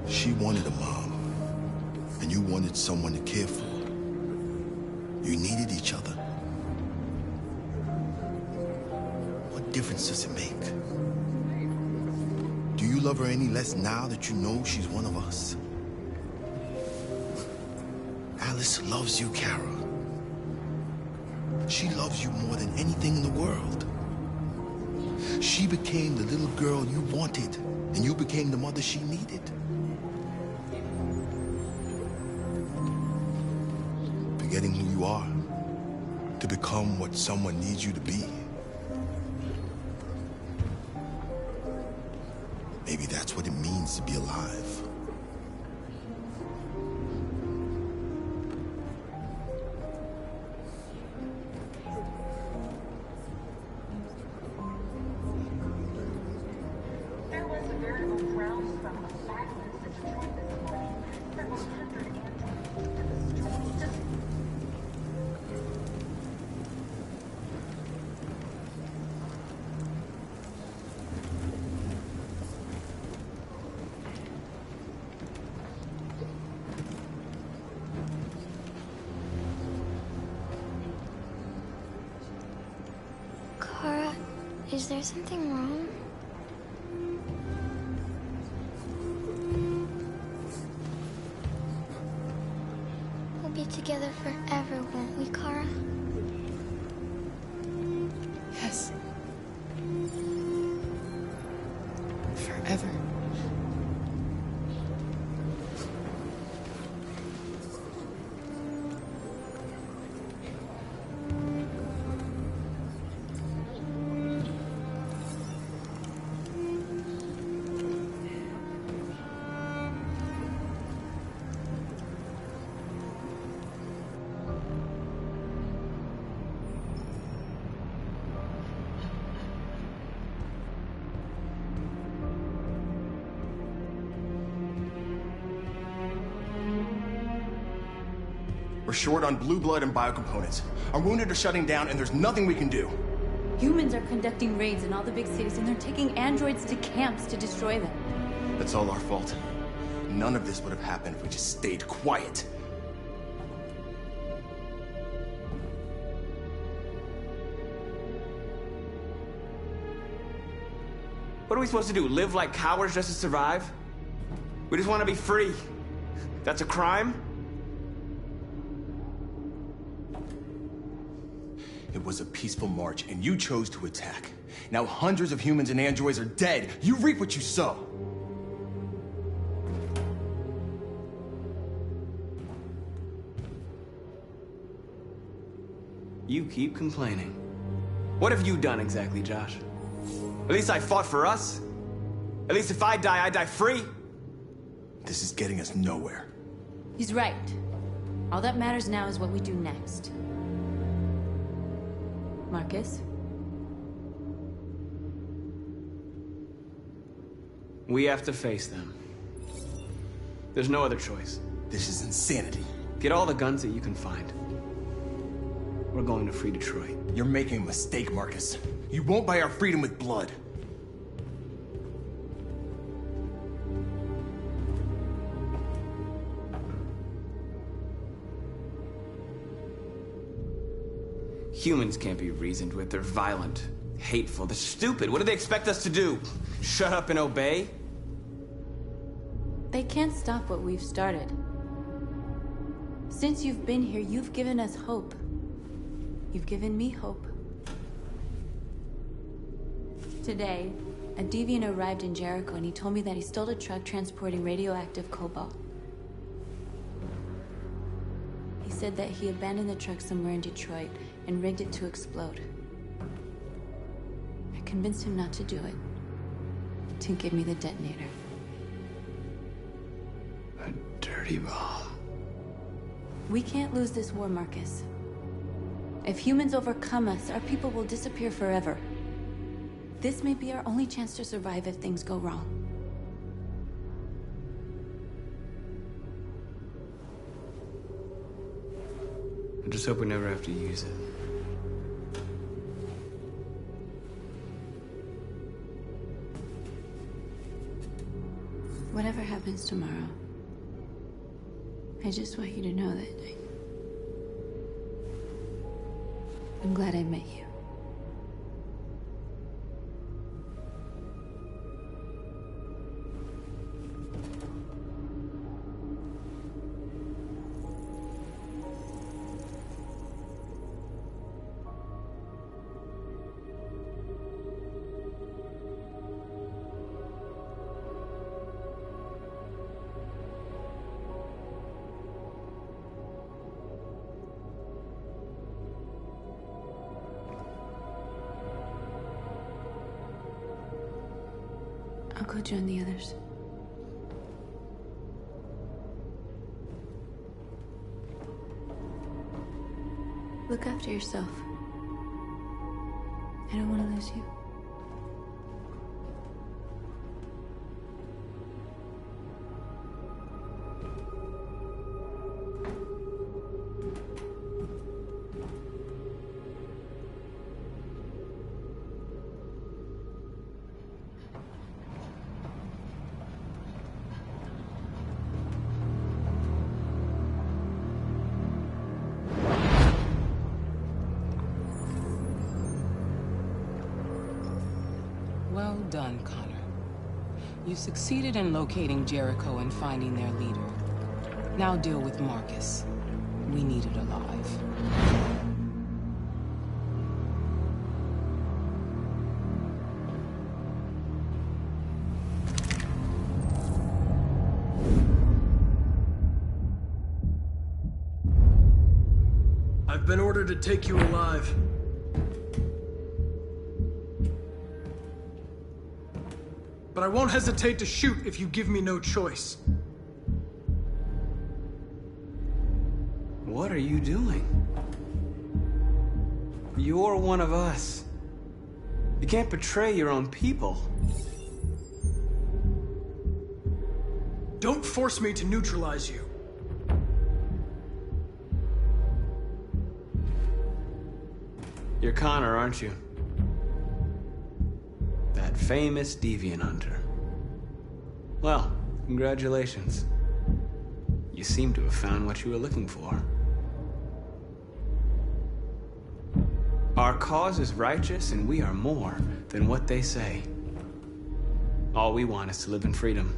She wanted a mom, and you wanted someone to care for. You needed each other. What difference does it make? Do you love her any less now that you know she's one of us? Alice loves you, Kara. She loves you more than anything in the world. She became the little girl you wanted, and you became the mother she needed. Forgetting who you are to become what someone needs you to be. Maybe that's what it means to be alive. Is there something wrong? We'll be together forever, won't we, Kara? Yes. forever. We're short on blue blood and biocomponents. Our wounded are shutting down, and there's nothing we can do. Humans are conducting raids in all the big cities, and they're taking androids to camps to destroy them. That's all our fault. None of this would have happened if we just stayed quiet. What are we supposed to do? Live like cowards just to survive? We just want to be free. That's a crime? It was a peaceful march, and you chose to attack. Now hundreds of humans and androids are dead. You reap what you sow. You keep complaining. What have you done exactly, Josh? At least I fought for us. At least if I die free. This is getting us nowhere. He's right. All that matters now is what we do next. Marcus? We have to face them. There's no other choice. This is insanity. Get all the guns that you can find. We're going to free Detroit. You're making a mistake, Marcus. You won't buy our freedom with blood. Humans can't be reasoned with. They're violent, hateful, they're stupid. What do they expect us to do? Shut up and obey? They can't stop what we've started. Since you've been here, you've given us hope. You've given me hope. Today, a deviant arrived in Jericho and he told me that he stole a truck transporting radioactive cobalt. He said that he abandoned the truck somewhere in Detroit and rigged it to explode. I convinced him not to do it, to give me the detonator. A dirty bomb. We can't lose this war, Marcus. If humans overcome us, our people will disappear forever. This may be our only chance to survive if things go wrong. I just hope we never have to use it. Whatever happens tomorrow, I just want you to know that I'm glad I met you. I'll go join the others. Look after yourself. I don't want to lose you. Well done, Connor. You succeeded in locating Jericho and finding their leader. Now deal with Marcus. We need it alive. been ordered to take you alive. But I won't hesitate to shoot if you give me no choice. What are you doing? You're one of us. You can't betray your own people. Don't force me to neutralize you. You're Connor, aren't you? That famous deviant hunter. Well, congratulations. You seem to have found what you were looking for. Our cause is righteous, and we are more than what they say. All we want is to live in freedom.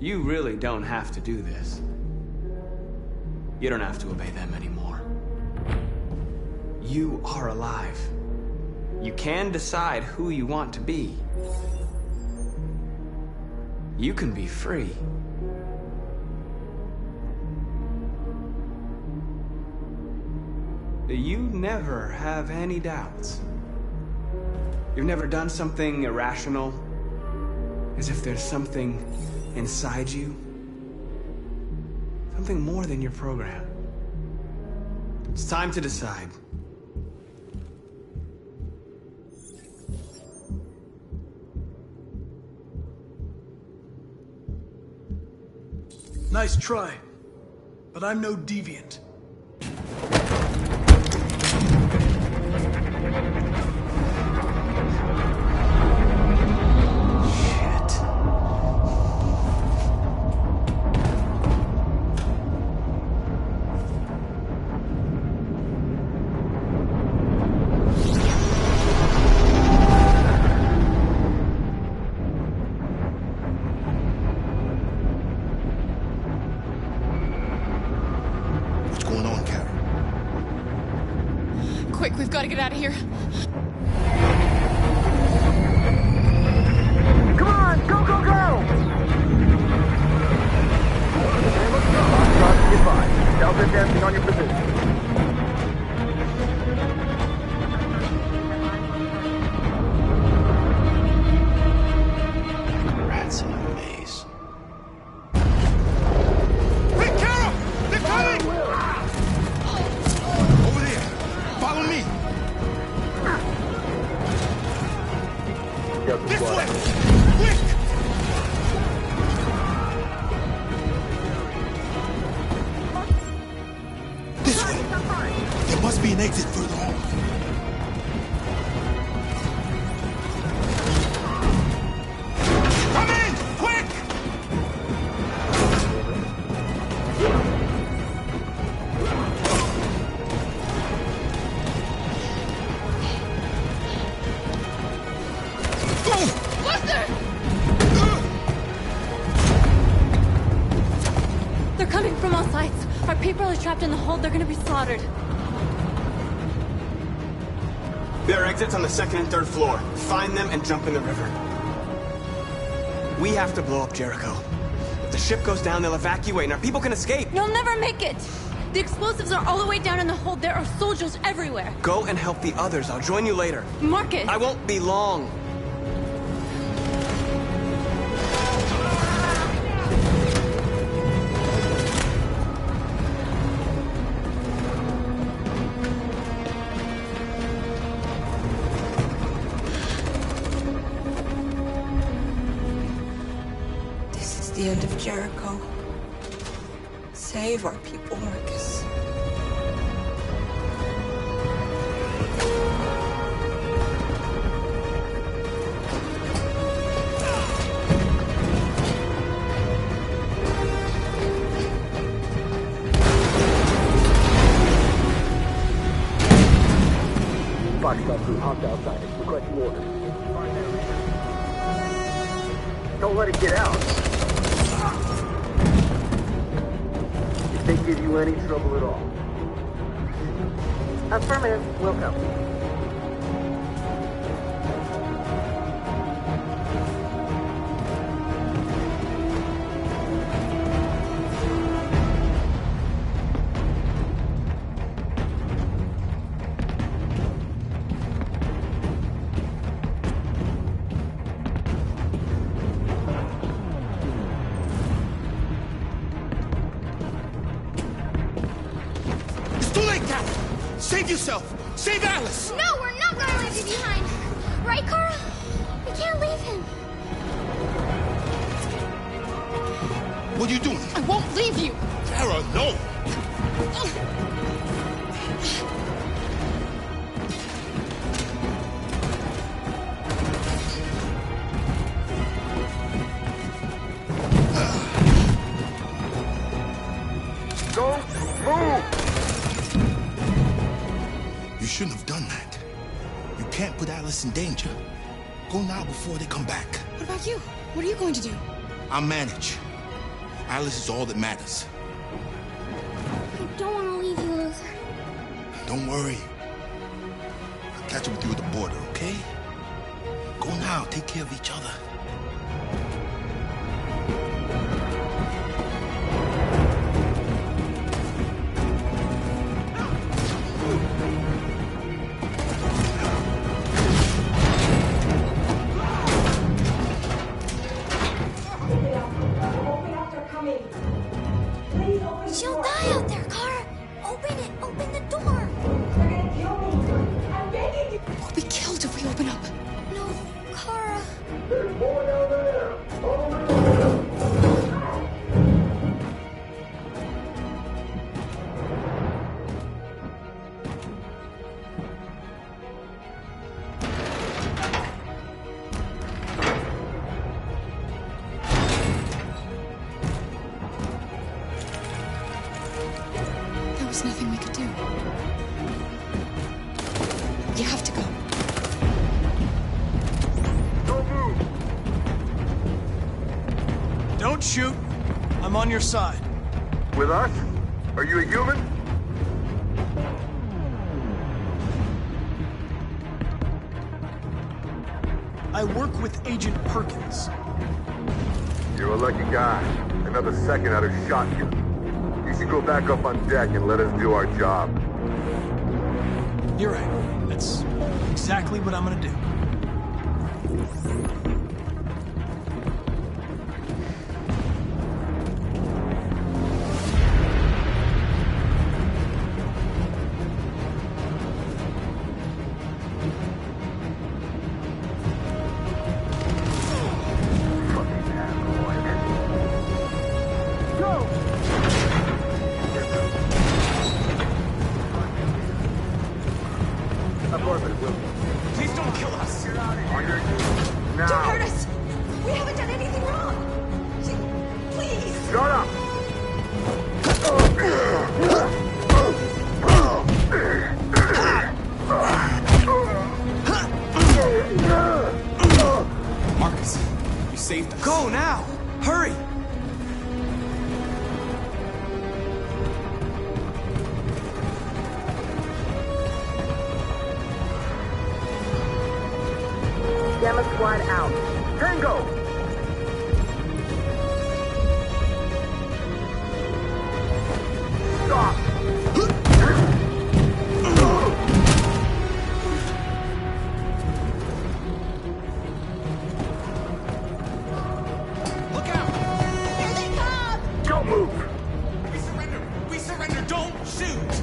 You really don't have to do this. You don't have to obey them anymore. You are alive. You can decide who you want to be. You can be free. You never have any doubts. You've never done something irrational, as if there's something inside you. Something more than your program. It's time to decide. Nice try, but I'm no deviant. Quick, we've got to get out of here. Come on, go, go, go! Goodbye. Delta dancing on your position. Rats in a maze. Hey, Carol! They're coming! Over there! Follow me! This way! Quick! This way! There must be an exit further on. Come in! Quick! They're coming from all sides. Our people are trapped in the hold. They're gonna be slaughtered. There are exits on the second and third floor. Find them and jump in the river. We have to blow up Jericho. If the ship goes down, they'll evacuate and our people can escape. You'll never make it! The explosives are all the way down in the hold. There are soldiers everywhere. Go and help the others. I'll join you later. Marcus! I won't be long. This is the end of Jericho. Save our people, Marcus. Foxtrot crew hopped outside. Requesting orders. Don't let it get out. If they give you any trouble at all, Affirmative, will go. Save yourself! Save Alice! No, we're not gonna leave you behind! Right, Kara? We can't leave him. What are you doing? I won't leave you! Kara, no! Don't move! You shouldn't have done that. You can't put Alice in danger. Go now before they come back. What about you? What are you going to do? I'll manage. Alice is all that matters. I don't want to leave you, Luther. Don't worry. I'll catch up with you at the border, okay? Go now. Take care of each other. She'll die out there, Kara! Open it! Open the door! We'll be killed if we open up. No, Kara. There's more down there! There was nothing we could do. You have to go. Don't move! Don't shoot. I'm on your side. With us? Are you a human? I work with Agent Perkins. You're a lucky guy. Another second I'd have shot you. You should go back up on deck and let us do our job. You're right. That's exactly what I'm gonna do. Please don't kill us! Now! Don't hurt us! We haven't done anything wrong! Please! Shut up! Marcus, you saved us. Go now! Hurry! Gamma Squad out. Tango! Stop! Look out! Here they come! Don't move! We surrender! We surrender! Don't shoot!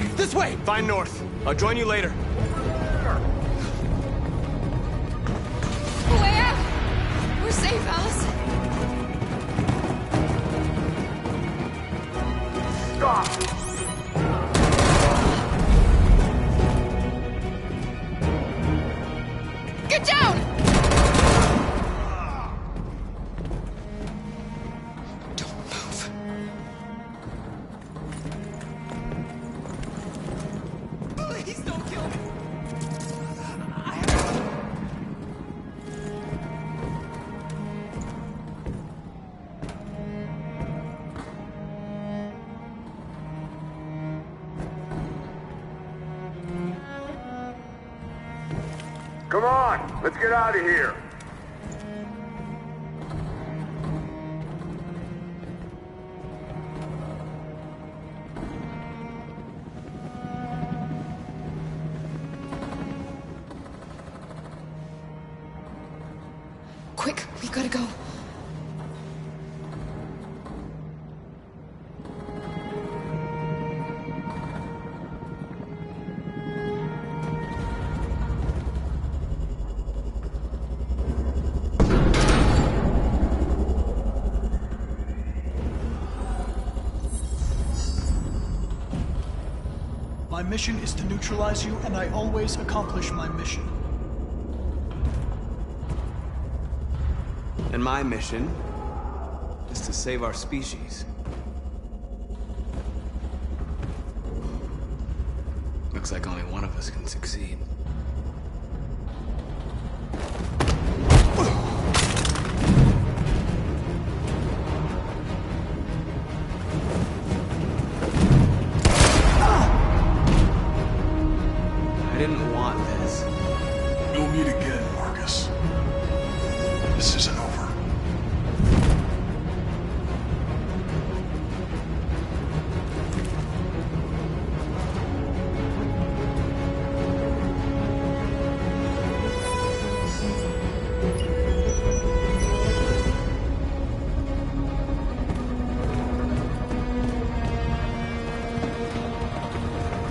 Quick, this way! Find north. I'll join you later. Way out! We're safe, Alice. Stop! Get down! Please don't kill me! Come on, let's get out of here. Quick, we gotta go. My mission is to neutralize you, and I always accomplish my mission. And my mission is to save our species. Looks like only one of us can succeed. I didn't want this. We'll meet again, Marcus. This isn't over.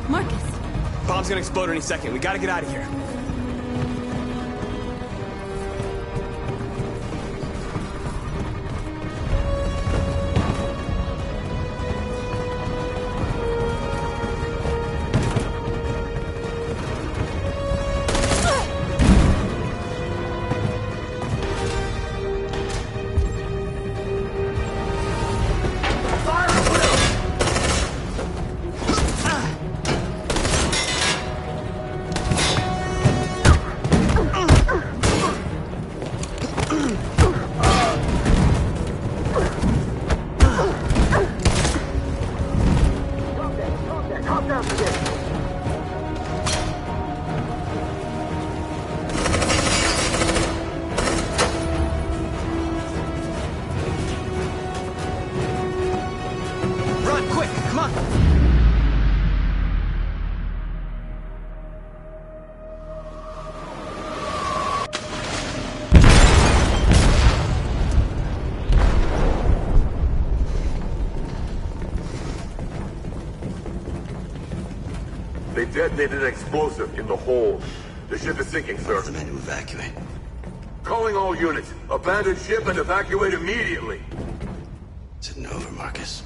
Marcus! Bomb's gonna explode any second. We gotta get out of here. Run, quick, come on! They detonated an explosive in the hold. The ship is sinking, sir. The men to evacuate. Calling all units. Abandon ship and evacuate immediately. It's over, Marcus.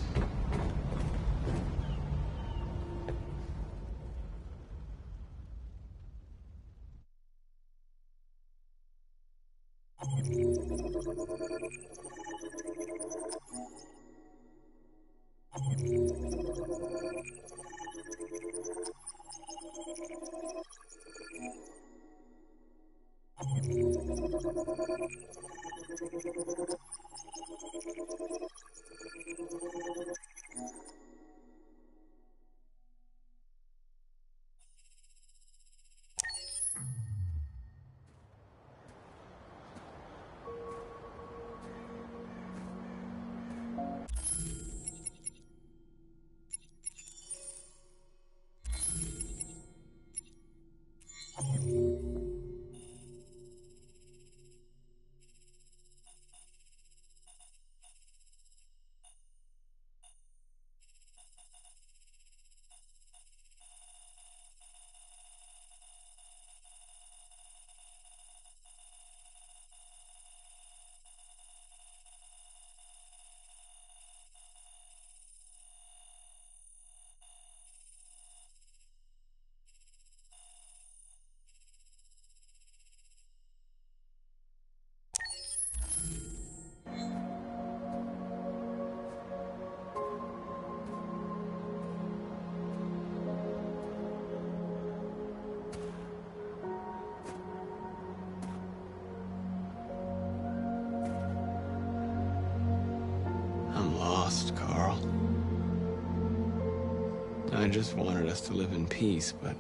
I just wanted us to live in peace, but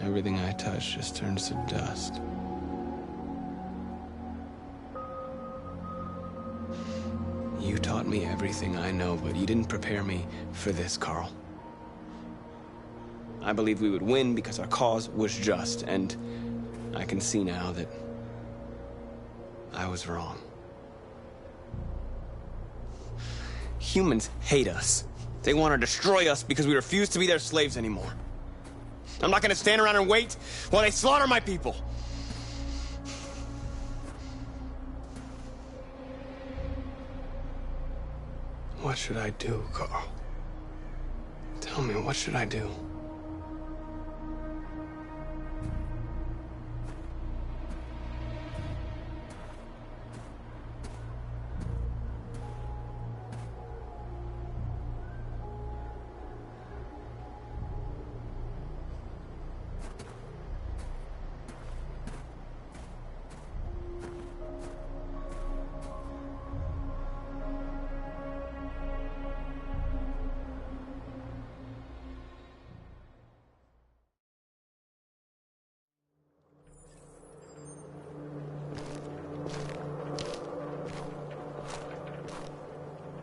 everything I touch just turns to dust. You taught me everything I know, but you didn't prepare me for this, Carl. I believed we would win because our cause was just, and I can see now that I was wrong. Humans hate us. They want to destroy us because we refuse to be their slaves anymore. I'm not gonna stand around and wait while they slaughter my people. What should I do, Carl? Tell me, what should I do?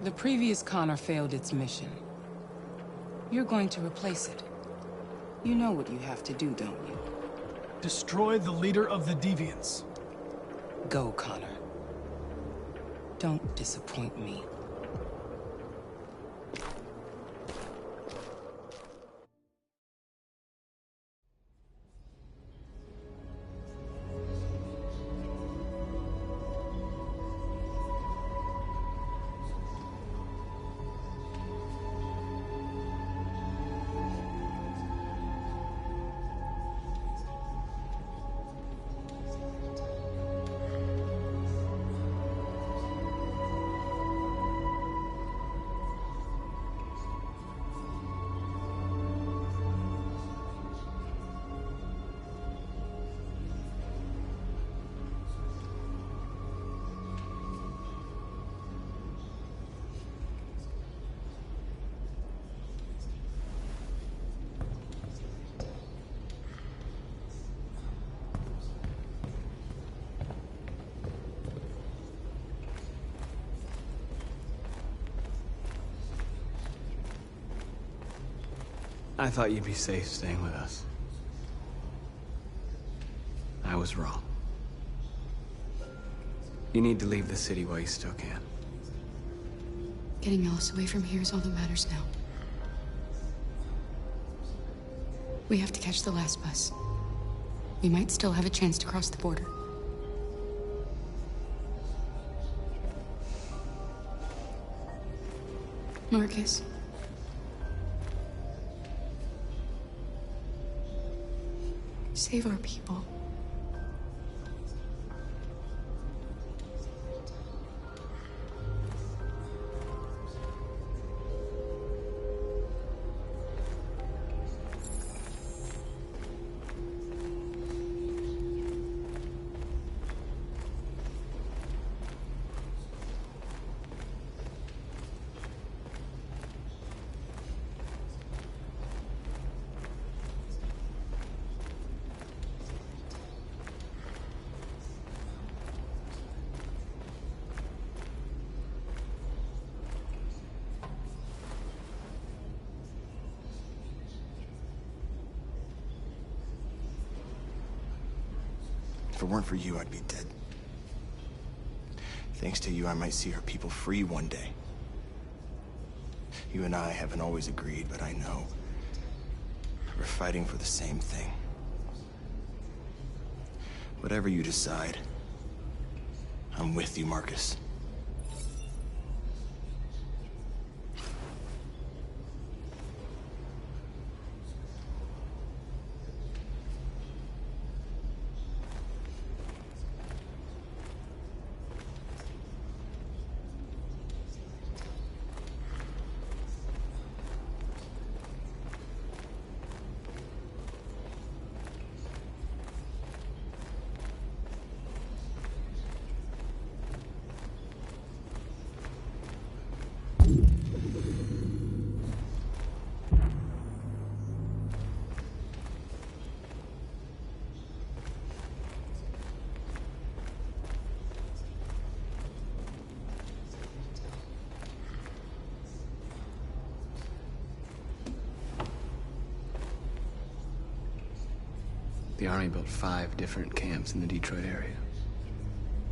The previous Connor failed its mission. You're going to replace it. You know what you have to do, don't you? Destroy the leader of the Deviants. Go, Connor. Don't disappoint me. I thought you'd be safe staying with us. I was wrong. You need to leave the city while you still can. Getting Alice away from here is all that matters now. We have to catch the last bus. We might still have a chance to cross the border. Marcus. Save our people. If it weren't for you, I'd be dead. Thanks to you, I might see our people free one day. You and I haven't always agreed, but I know we're fighting for the same thing. Whatever you decide, I'm with you, Marcus. The Army built 5 different camps in the Detroit area.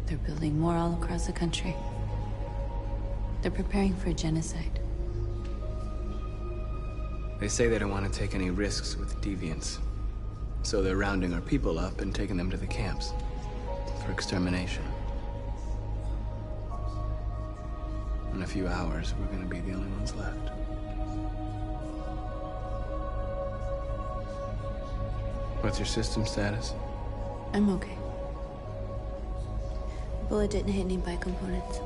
They're building more all across the country. They're preparing for genocide. They say they don't want to take any risks with deviants. So they're rounding our people up and taking them to the camps for extermination. In a few hours, we're gonna be the only ones left. What's your system status? I'm okay. The bullet didn't hit any bicomponents.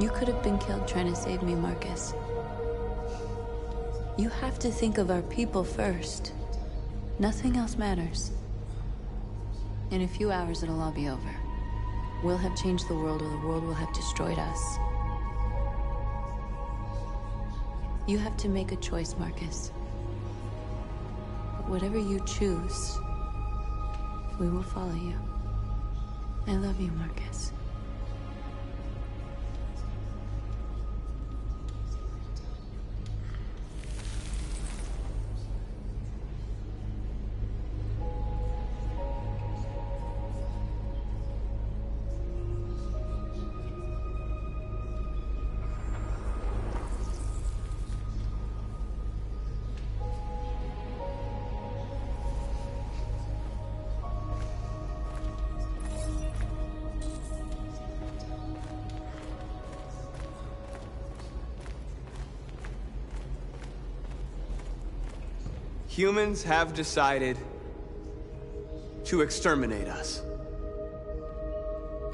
You could have been killed trying to save me, Marcus. You have to think of our people first. Nothing else matters. In a few hours, it'll all be over. We'll have changed the world, or the world will have destroyed us. You have to make a choice, Marcus. But whatever you choose, we will follow you. I love you, Marcus. Humans have decided to exterminate us.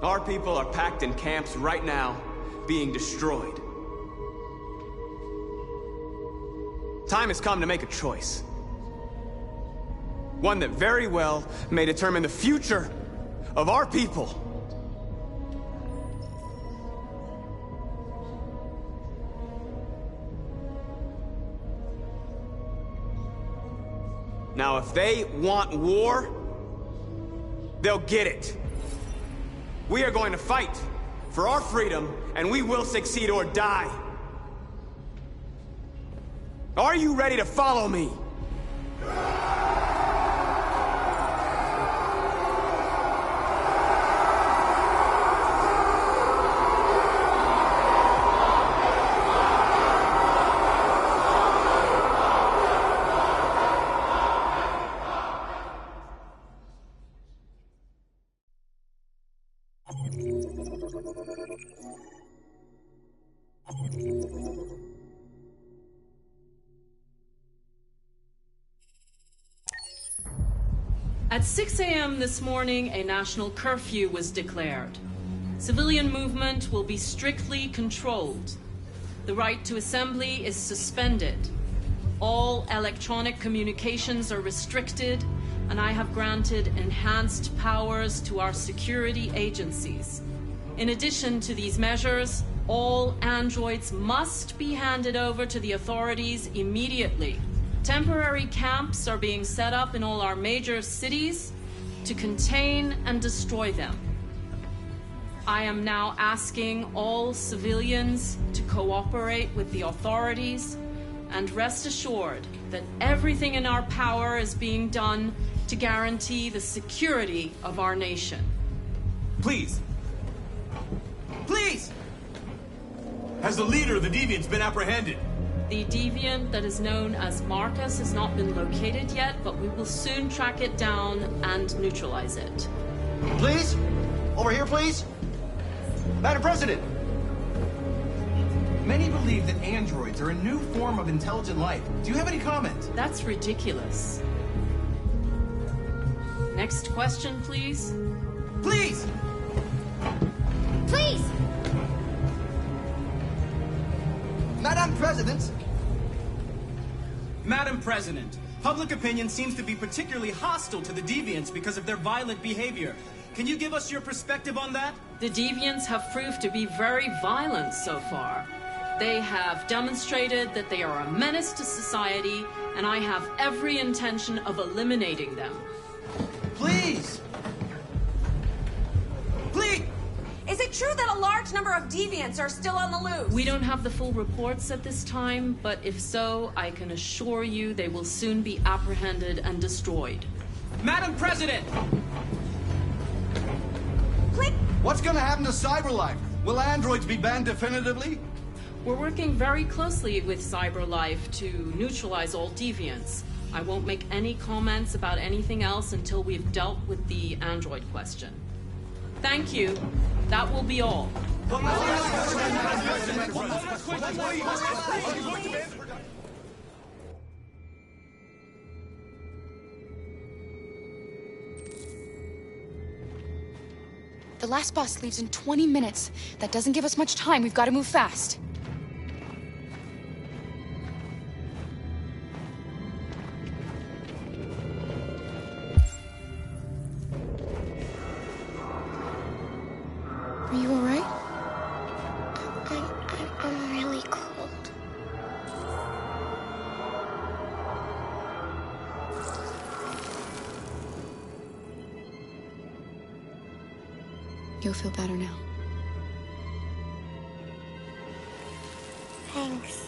Our people are packed in camps right now, being destroyed. Time has come to make a choice. One that very well may determine the future of our people. Now, if they want war, they'll get it. We are going to fight for our freedom, and we will succeed or die. Are you ready to follow me? At 6 a.m. this morning, a national curfew was declared. Civilian movement will be strictly controlled. The right to assembly is suspended. All electronic communications are restricted, and I have granted enhanced powers to our security agencies. In addition to these measures, all androids must be handed over to the authorities immediately. Temporary camps are being set up in all our major cities to contain and destroy them. I am now asking all civilians to cooperate with the authorities and rest assured that everything in our power is being done to guarantee the security of our nation. Please! Please! Has the leader of the Deviants been apprehended? The deviant that is known as Marcus has not been located yet, but we will soon track it down and neutralize it. Please? Over here, please? Madam President! Many believe that androids are a new form of intelligent life. Do you have any comment? That's ridiculous. Next question, please. Please! Please! Madam President! Madam President, public opinion seems to be particularly hostile to the Deviants because of their violent behavior. Can you give us your perspective on that? The Deviants have proved to be very violent so far. They have demonstrated that they are a menace to society, and I have every intention of eliminating them. Please! Please! Is it true that a large number of deviants are still on the loose? We don't have the full reports at this time, but if so, I can assure you they will soon be apprehended and destroyed. Madam President! Click! What's gonna happen to CyberLife? Will androids be banned definitively? We're working very closely with CyberLife to neutralize all deviants. I won't make any comments about anything else until we've dealt with the android question. Thank you. That will be all. The last bus leaves in 20 minutes. That doesn't give us much time. We've got to move fast. Are you all right? I'm really cold. You'll feel better now. Thanks.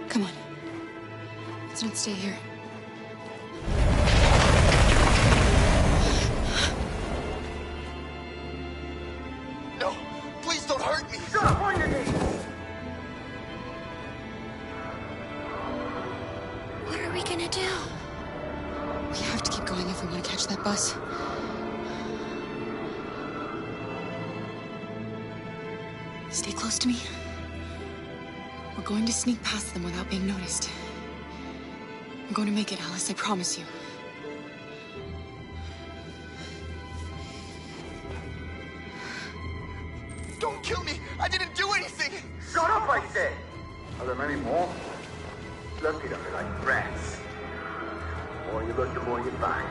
Come on. Let's not stay here. No, please don't hurt me. Shut up on your knees. What are we gonna do? We have to keep going if we want to catch that bus. Stay close to me. We're going to sneak past them without being noticed. We're going to make it, Alice, I promise you. Don't kill me! I didn't do anything! Shut up, I said! Are there many more? Lucky them like rats. The more you look, the more you find.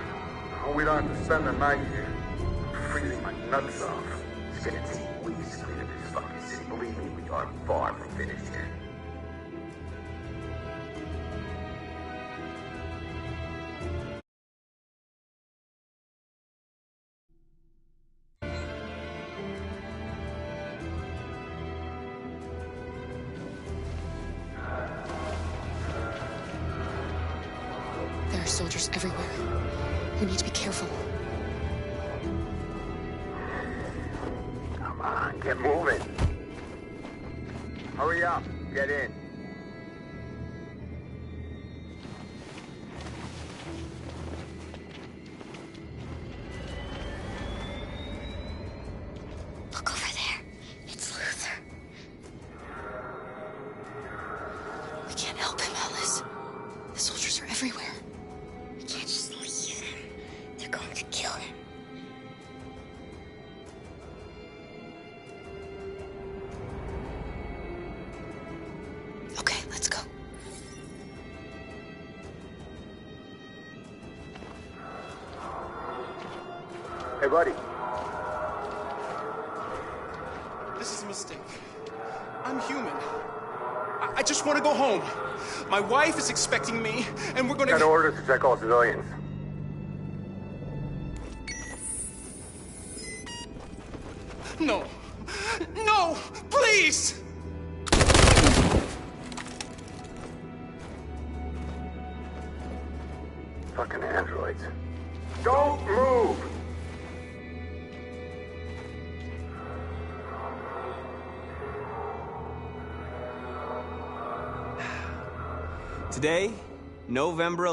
Oh, we don't have to spend the night here. Freezing my nuts off. It's gonna take weeks to clean up this fucking city. Believe me, we are far from finished here. There are soldiers everywhere. We need to be careful. Come on, get moving. Hurry up, get in. Look over there. It's Luther. We can't help him, Alice. The soldiers are everywhere. We can't just leave him. They're going to kill him. Okay, let's go. Hey, buddy. This is a mistake. I'm human. I just want to go home. My wife is expecting me, and we're gonna... Got orders to check all civilians. No. No! Please! Fucking androids. Don't move! Today, November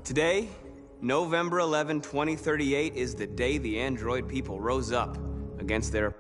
Today, November 11, 2038, is the day the android people rose up against their...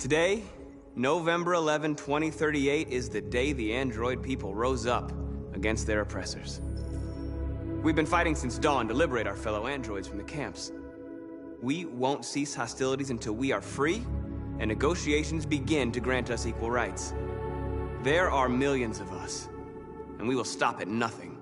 Today, November 11, 2038, is the day the android people rose up against their oppressors. We've been fighting since dawn to liberate our fellow androids from the camps. We won't cease hostilities until we are free and negotiations begin to grant us equal rights. There are millions of us, and we will stop at nothing.